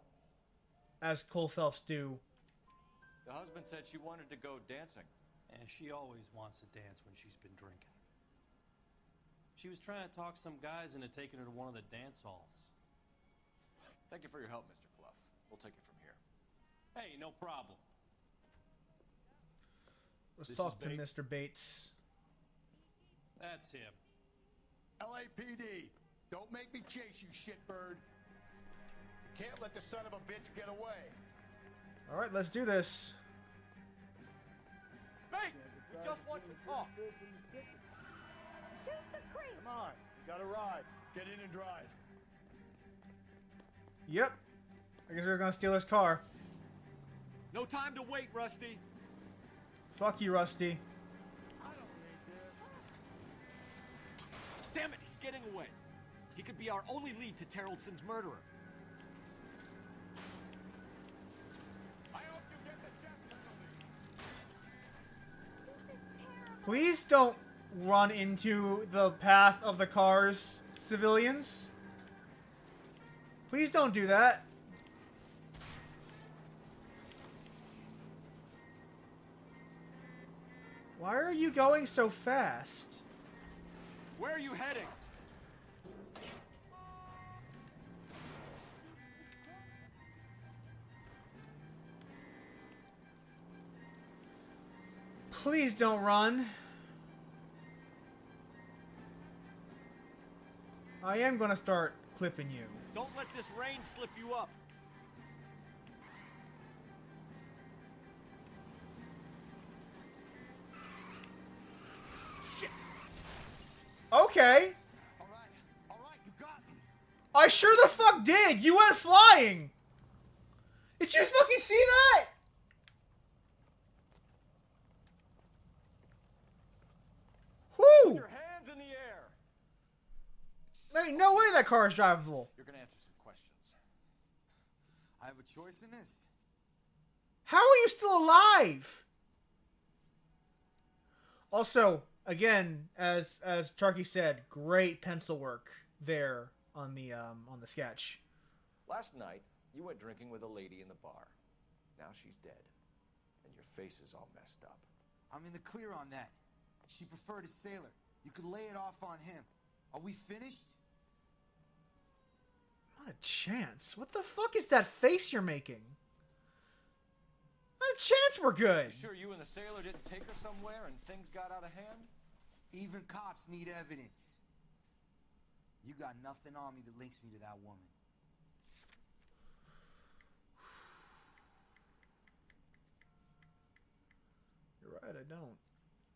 As Cole Phelps do. The husband said she wanted to go dancing. And she always wants to dance when she's been drinking. She was trying to talk some guys into taking her to one of the dance halls. Thank you for your help, Mr. Clough. We'll take it from here. Hey, no problem. Let's talk to Mr. Bates. That's him. LAPD, don't make me chase you, shitbird. You can't let the son of a bitch get away. All right, let's do this. Bates, we just want to talk. Shoot the creep! Come on, you got a ride. Get in and drive. Yep. I guess we're gonna steal his car. No time to wait, Rusty. Fuck you, Rusty. Damn it, he's getting away. He could be our only lead to Terrelson's murderer. Please don't run into the path of the cars, civilians. Please don't do that. Why are you going so fast? Where are you heading? Please don't run. I am gonna start clipping you. Don't let this rain slip you up. Shit. Okay. All right, you got me. I sure the fuck did. You went flying. Did you fucking see that? Whoo! Your hands in the air. There ain't no way that car is drivable. You're gonna answer some questions. I have a choice in this. How are you still alive? Also, again, as Charky said, great pencil work there on the sketch. Last night, you went drinking with a lady in the bar. Now she's dead, and your face is all messed up. I'm in the clear on that. She preferred a sailor. You could lay it off on him. Are we finished? Not a chance. What the fuck is that face you're making? Not a chance we're good. You sure you and the sailor didn't take her somewhere and things got out of hand? Even cops need evidence. You got nothing on me that links me to that woman. You're right, I don't.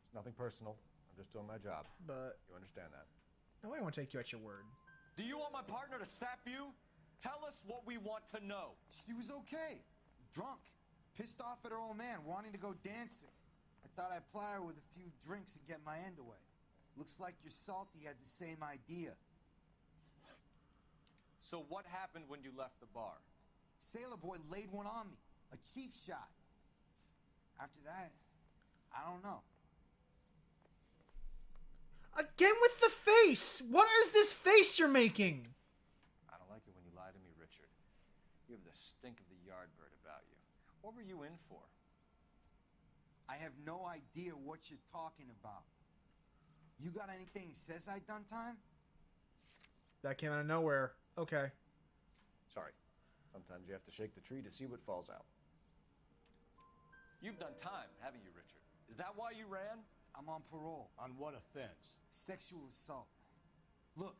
It's nothing personal. I'm just doing my job. But you understand that. No, I won't take you at your word. Do you want my partner to sap you? Tell us what we want to know. She was okay. Drunk. Pissed off at her old man, wanting to go dancing. I thought I'd ply her with a few drinks and get my end away. Looks like your Salty had the same idea. So what happened when you left the bar? Sailor Boy laid one on me. A cheap shot. After that, I don't know. Again with the face! What is this face you're making? I don't like it when you lie to me, Richard. You have the stink of the yardbird about you. What were you in for? I have no idea what you're talking about. You got anything that says I done time? That came out of nowhere. Okay. Sorry. Sometimes you have to shake the tree to see what falls out. You've done time, haven't you, Richard? Is that why you ran? I'm on parole. On what offense? Sexual assault. Look,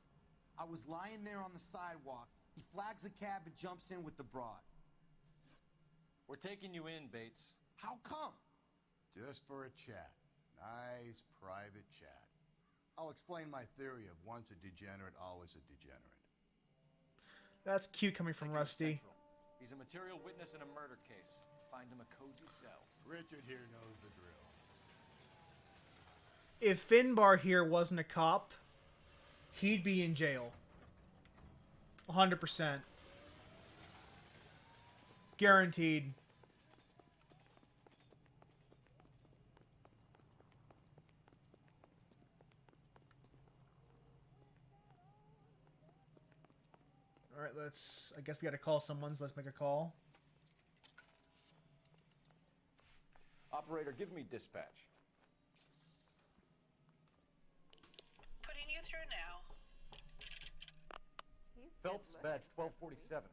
I was lying there on the sidewalk. He flags a cab and jumps in with the broad. We're taking you in, Bates. How come? Just for a chat. Nice private chat. I'll explain my theory of once a degenerate, always a degenerate. That's cute coming from Rusty. He's a material witness in a murder case. Find him a cozy cell. Richard here knows the drill. If Finbar here wasn't a cop, he'd be in jail. 100%. Guaranteed. Alright, I guess we gotta call someone, so let's make a call. Operator, give me dispatch. Putting you through now. Phelps, badge 1247.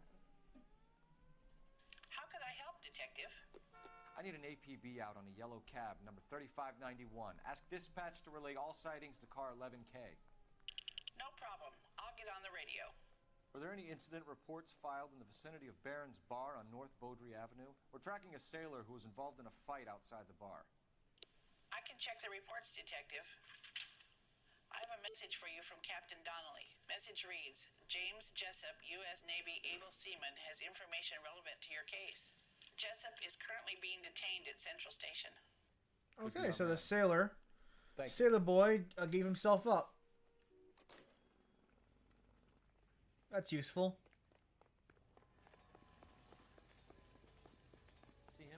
How could I help, Detective? I need an APB out on a yellow cab, number 3591. Ask dispatch to relay all sightings to car 11K. No problem. I'll get on the radio. Were there any incident reports filed in the vicinity of Barron's Bar on North Beaudry Avenue? We're tracking a sailor who was involved in a fight outside the bar. I can check the reports, Detective. I have a message for you from Captain Donnelly. Message reads, James Jessup, U.S. Navy able seaman, has information relevant to your case. Jessup is currently being detained at Central Station. Okay, so the sailor boy gave himself up. That's useful. See him?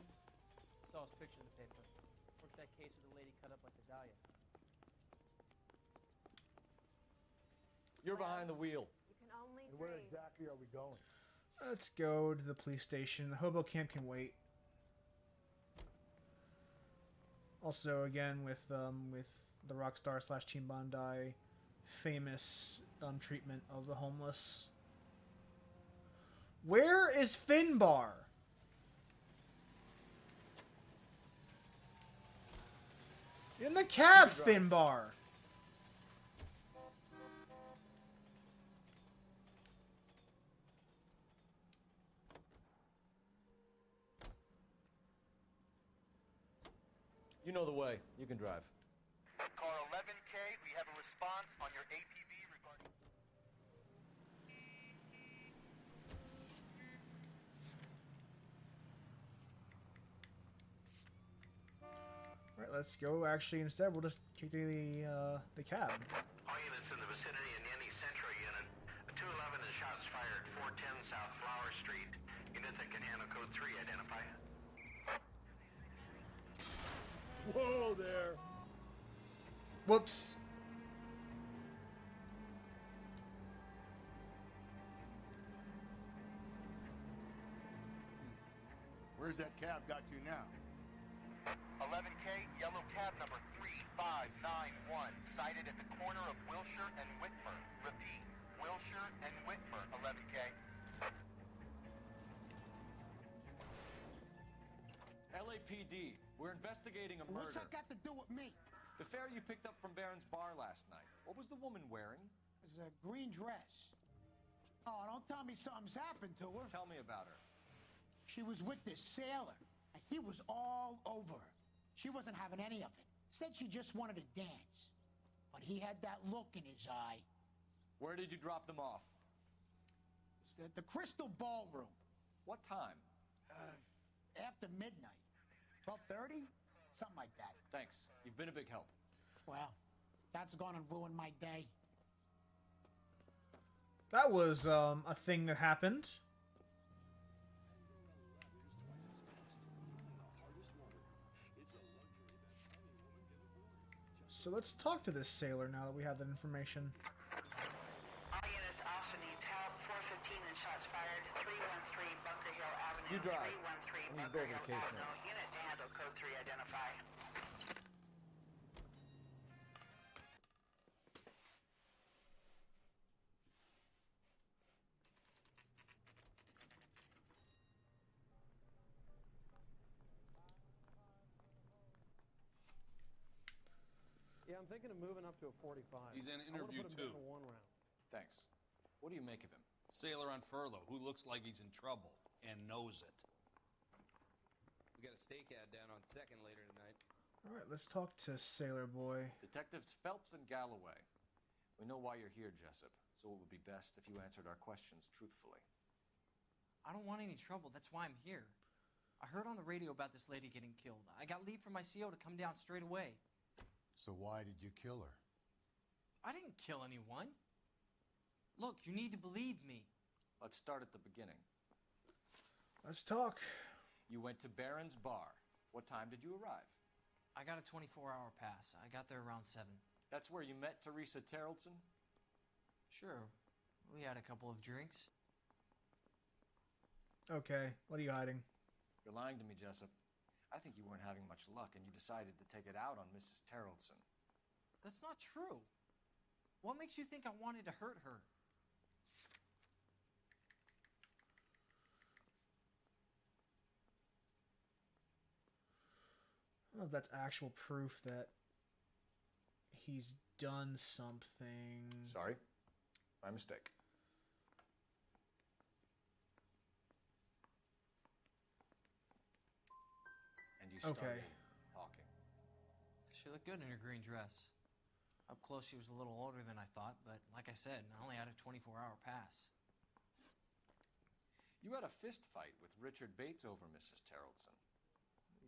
Saw his picture in the paper. Worked that case with a lady cut up like the Dahlia. You're behind the wheel. You can only And where exactly are we going? Let's go to the police station. The hobo camp can wait. Also, again, with the Rockstar / Team Bondi famous treatment of the homeless. Where is Finbar? In the cab, Finbar! You know the way. You can drive. Car 11K, we have a response on your APB regarding... Alright, let's go. Actually, instead, we'll just take the cab. All units in the vicinity in any Central unit. A 211 is shots fired, 410 South Flower Street. Units that can handle code 3 identify. Whoa there! Whoops. Where's that cab got to now? 11K, yellow cab number 3591, sighted at the corner of Wilshire and Whitmer. Repeat, Wilshire and Whitmer, 11K. LAPD, we're investigating a murder. What's that got to do with me? The fare you picked up from Barron's Bar last night. What was the woman wearing? It was a green dress. Oh, don't tell me something's happened to her. Tell me about her. She was with this sailor, and he was all over her. She wasn't having any of it. Said she just wanted to dance. But he had that look in his eye. Where did you drop them off? It's at the Crystal Ballroom. What time? After midnight. 12:30? Something like that. Thanks. You've been a big help. Well, that's gone and ruined my day. That was a thing that happened. So let's talk to this sailor now that we have that information. All units, officer needs help. 415 and shots fired. 313 Bunker Hill Avenue. You drive. 313 I'm gonna Bunker go over Hill the case Avenue. notes. Unit to handle code 3 identify. I'm thinking of moving up to a 45. He's in I wanna interview put him down too. to 1 round. Thanks. What do you make of him? Sailor on furlough who looks like he's in trouble and knows it. We got a stakeout down on 2nd later tonight. All right, let's talk to Sailor Boy. Detectives Phelps and Galloway. We know why you're here, Jessup, so it would be best if you answered our questions truthfully. I don't want any trouble. That's why I'm here. I heard on the radio about this lady getting killed. I got leave from my CO to come down straight away. So why did you kill her? I didn't kill anyone. Look, you need to believe me. Let's start at the beginning. Let's talk. You went to Barron's Bar. What time did you arrive? I got a 24-hour pass. I got there around 7. That's where you met Teresa Terrellson? Sure. We had a couple of drinks. Okay, what are you hiding? You're lying to me, Jessup. I think you weren't having much luck and you decided to take it out on Mrs. Terrellson. That's not true. What makes you think I wanted to hurt her? I don't know if that's actual proof that he's done something. Sorry. My mistake. And you started talking. She looked good in her green dress. Up close, she was a little older than I thought, but like I said, I only had a 24-hour pass. You had a fist fight with Richard Bates over Mrs. Terrellson.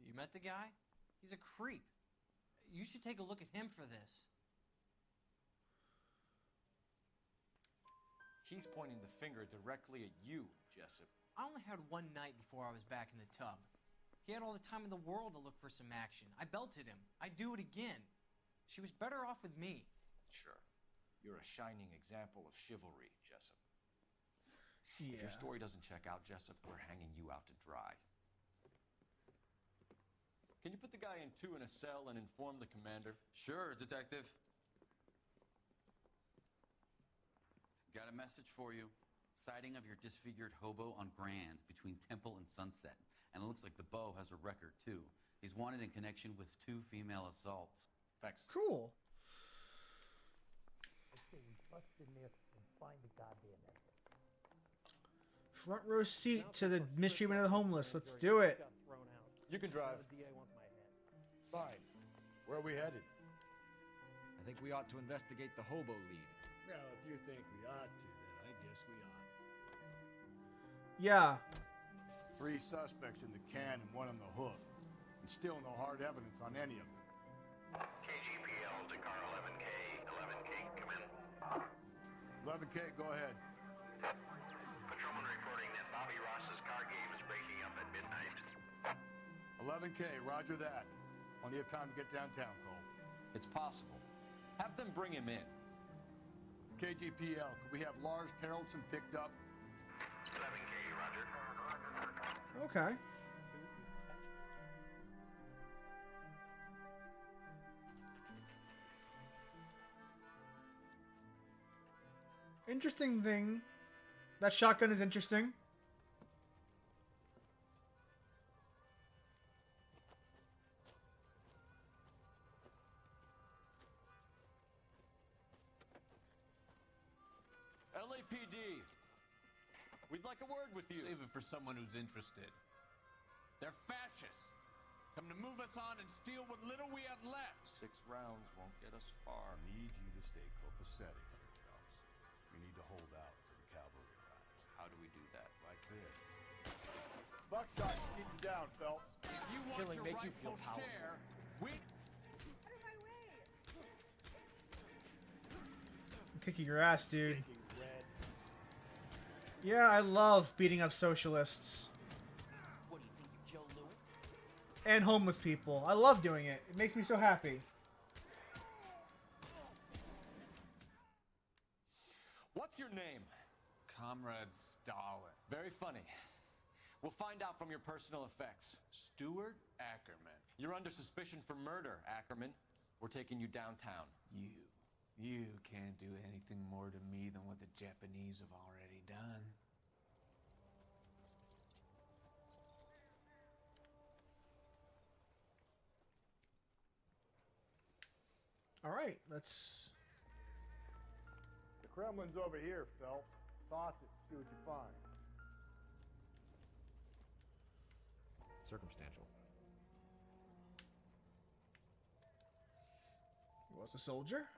You met the guy? He's a creep. You should take a look at him for this. He's pointing the finger directly at you, Jessup. I only had one night before I was back in the tub. He had all the time in the world to look for some action. I belted him. I'd do it again. She was better off with me. Sure. You're a shining example of chivalry, Jessup. Yeah. If your story doesn't check out, Jessup, we're hanging you out to dry. Can you put the guy in 2 in a cell and inform the commander? Sure, Detective. Got a message for you. Sighting of your disfigured hobo on Grand between Temple and Sunset. And it looks like the Beau has a record, too. He's wanted in connection with 2 female assaults. Thanks. Cool. Okay, we bust in there and find the goddamn evidence. Front row seat to the mistreatment of the homeless. Let's do it. You can drive. Fine. Where are we headed? I think we ought to investigate the hobo lead. Well, if you think we ought to, then I guess we ought. Yeah. 3 suspects in the can and 1 on the hoof. And still no hard evidence on any of them. KGPL to car 11K. 11K, come in. 11K, go ahead. Patrolman reporting that Bobby Ross's car game is breaking up at midnight. 11K, roger that. Plenty of time to get downtown, Cole. It's possible. Have them bring him in. KGPL, could we have Lars Terrellson picked up? 11K, roger. Okay. Interesting thing. That shotgun is interesting. LAPD. We'd like a word with you. Save it for someone who's interested. They're fascists. Come to move us on and steal what little we have left. 6 rounds won't get us far. I need you to stay copacetic here, Phelps. You need to hold out till the cavalry arrives. How do we do that? Like this. Buckshot, keep you down, Phelps. If you want Killing your makes you rightful feel powerful. share, we... I'm kicking your ass, dude. Taking red. Yeah, I love beating up socialists. What do you think, you're Joe Louis? And homeless people. I love doing it. It makes me so happy. What's your name? Comrade Stalin. Very funny. We'll find out from your personal effects. Stuart Ackerman. You're under suspicion for murder, Ackerman. We're taking you downtown. You can't do anything more to me than what the Japanese have already done. All right, let's. The Kremlin's over here, Phelps. Toss it, see what you find. Circumstantial. He was a soldier.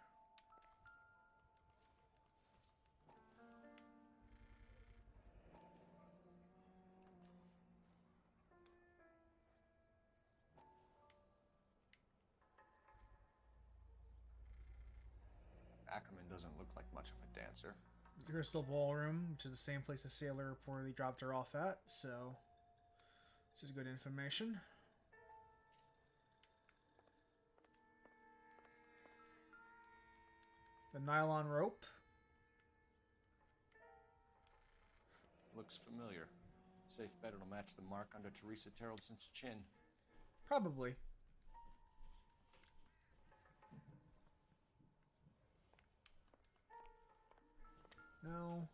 Ackerman doesn't look like much of a dancer. The Crystal Ballroom, which is the same place the sailor reportedly dropped her off at, so this is good information. The nylon rope. Looks familiar. Safe bet it'll match the mark under Teresa Terrelson's chin. Probably. No.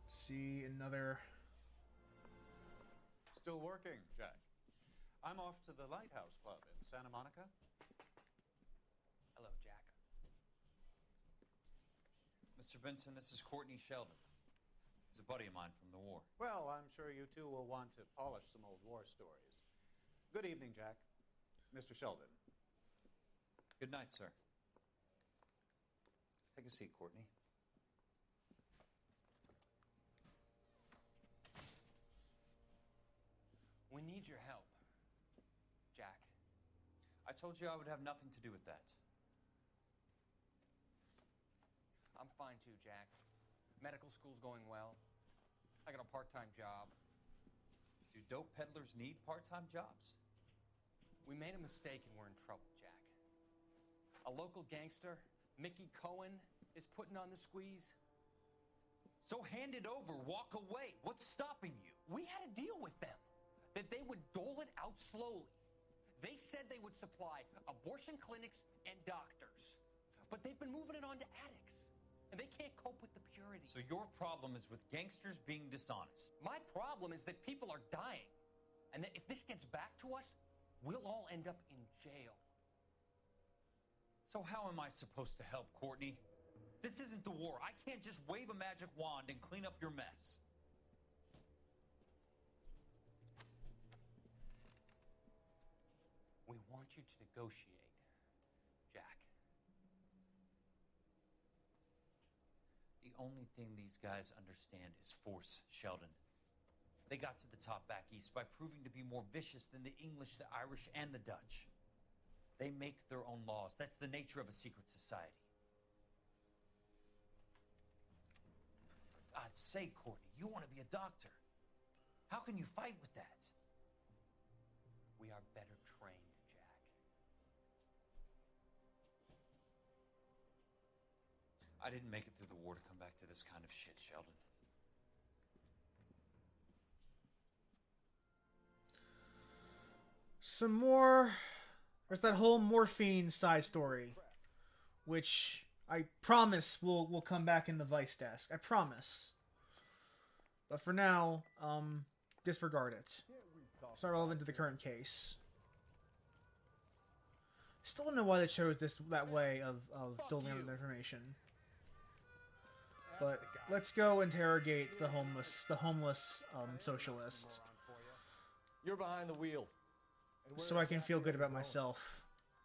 See another. Still working, Jack. I'm off to the Lighthouse Club in Santa Monica. Hello, Jack. Mr. Benson, this is Courtney Sheldon. He's a buddy of mine from the war. Well, I'm sure you two will want to polish some old war stories. Good evening, Jack. Mr. Sheldon. Good night, sir. Take a seat, Courtney. We need your help, Jack. I told you I would have nothing to do with that. I'm fine too, Jack. Medical school's going well. I got a part-time job. Do dope peddlers need part-time jobs? We made a mistake and we're in trouble, Jack. A local gangster, Mickey Cohen, is putting on the squeeze. So hand it over, walk away. What's stopping you? We had a deal with them, that they would dole it out slowly. They said they would supply abortion clinics and doctors, but they've been moving it on to addicts, and they can't cope with the purity. So your problem is with gangsters being dishonest. My problem is that people are dying, and that if this gets back to us, we'll all end up in jail. So how am I supposed to help, Courtney? This isn't the war. I can't just wave a magic wand and clean up your mess. We want you to negotiate, Jack. The only thing these guys understand is force, Sheldon. They got to the top back east by proving to be more vicious than the English, the Irish, and the Dutch. They make their own laws. That's the nature of a secret society. For God's sake, Courtney, you want to be a doctor. How can you fight with that? We are better trained, Jack. I didn't make it through the war to come back to this kind of shit, Sheldon. Some more. There's that whole morphine side story, which I promise will come back in the Vice desk. I promise. But for now, disregard it. It's not relevant to the current case. Still don't know why they chose that way of doling out the information. But let's go interrogate the homeless socialist. You're behind the wheel. So I can feel good about myself,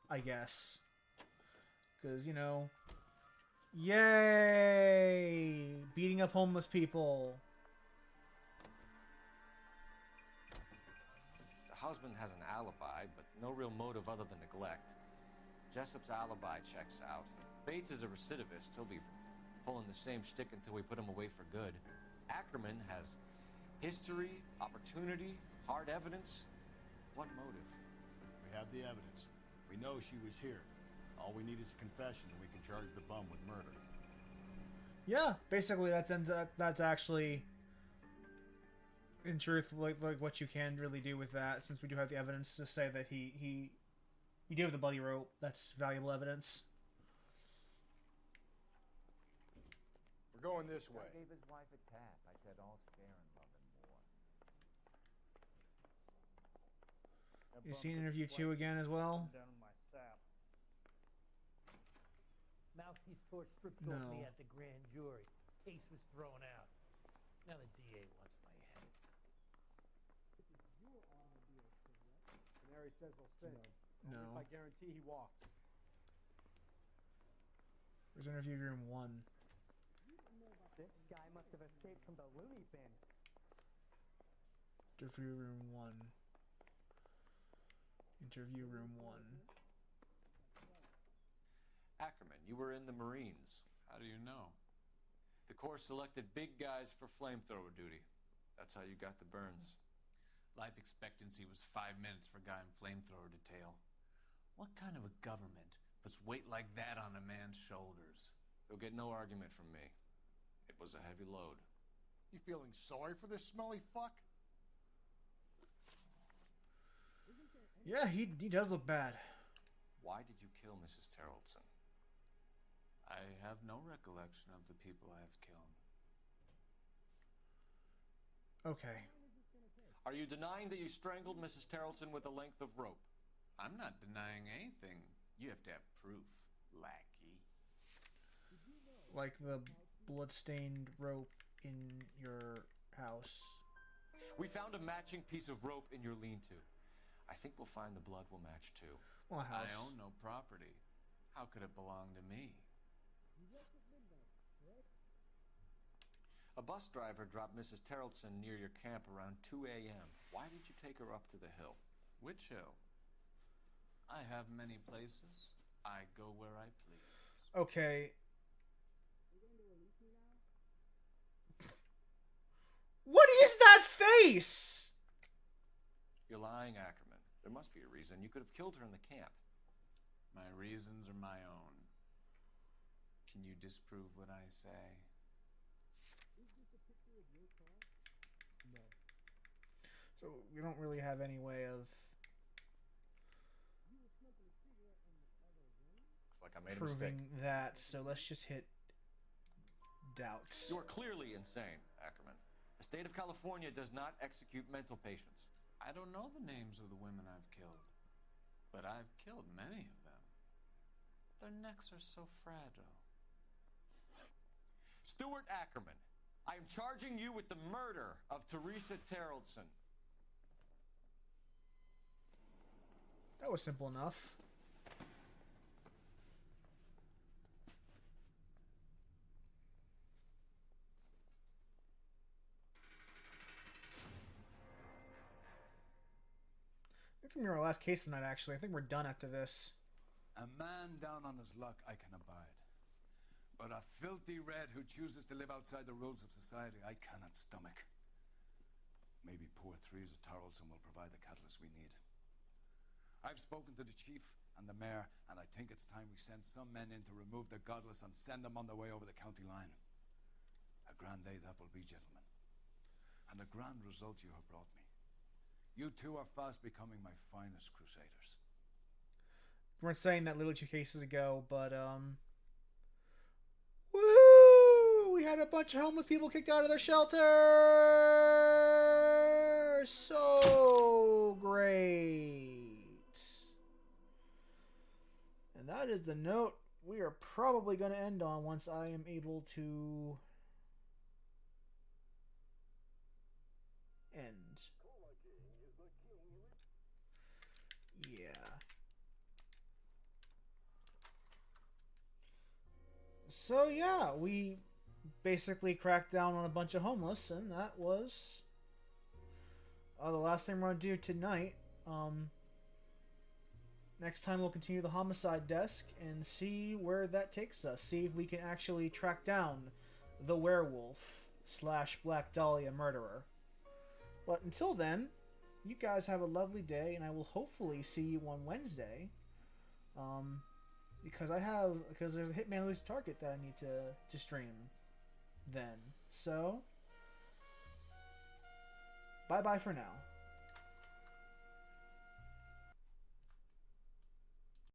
I guess. Because, you know, yay! Beating up homeless people. The husband has an alibi, but no real motive other than neglect. Jessup's alibi checks out. Bates is a recidivist. He'll be pulling the same stick until we put him away for good. Ackerman has history, opportunity, hard evidence. What motive? We have the evidence. We know she was here. All we need is a confession and we can charge the bum with murder. Yeah, basically that's actually, in truth, like what you can really do with that, since we do have the evidence to say that we do have the bloody rope. That's valuable evidence. We're going this way. I gave his wife a tap. I said all's fair in love and war. You seen Interview 2 again as well? torch strip torch No. me at the grand jury. Case was thrown out. Now the DA wants my head. Canary says he'll sing. No. Only if I guarantee he walks. Where's interview room 1? This guy must have escaped from the loony bin. Interview room 1. Interview room 1. Ackerman, you were in the Marines. How do you know? The Corps selected big guys for flamethrower duty. That's how you got the burns. Life expectancy was 5 minutes for a guy in flamethrower detail. What kind of a government puts weight like that on a man's shoulders? You'll get no argument from me. It was a heavy load. You feeling sorry for this smelly fuck? Yeah, he does look bad. Why did you kill Mrs. Terrellson? I have no recollection of the people I have killed. Okay. Are you denying that you strangled Mrs. Terrellson with a length of rope? I'm not denying anything. You have to have proof, lackey. Like the blood-stained rope in your house. We found a matching piece of rope in your lean-to. I think we'll find the blood will match too. Well, house. I own no property. How could it belong to me? A bus driver dropped Mrs. Terrellson near your camp around 2 a.m. Why did you take her up to the hill? Which hill? I have many places. I go where I please. Okay. What is that face? You're lying, Ackerman. There must be a reason. You could have killed her in the camp. My reasons are my own. Can you disprove what I say? No. So we don't really have any way of Looks like I made a mistake. proving that, so let's just hit doubt. You are clearly insane, Ackerman. The state of California does not execute mental patients. I don't know the names of the women I've killed, but I've killed many of them. Their necks are so fragile. Stuart Ackerman, I am charging you with the murder of Teresa Terrellson. That was simple enough. It's gonna be our last case tonight, actually. I think we're done after this. A man down on his luck I can abide. But a filthy red who chooses to live outside the rules of society I cannot stomach. Maybe poor Teresa Terrellson will provide the catalyst we need. I've spoken to the chief and the mayor, and I think it's time we send some men in to remove the godless and send them on their way over the county line. A grand day that will be, gentlemen. And a grand result you have brought me. You two are fast becoming my finest crusaders. We weren't saying that literally 2 cases ago, but woo! We had a bunch of homeless people kicked out of their shelter. So great. And that is the note we are probably going to end on once I am able to end. Yeah. So yeah, we basically cracked down on a bunch of homeless, and that was the last thing we're going to do tonight. Next time we'll continue the homicide desk and see where that takes us. See if we can actually track down the werewolf / Black Dahlia murderer. But until then, you guys have a lovely day, and I will hopefully see you on Wednesday. Because there's a Hitman Elusive Target that I need to stream then. So, bye-bye for now.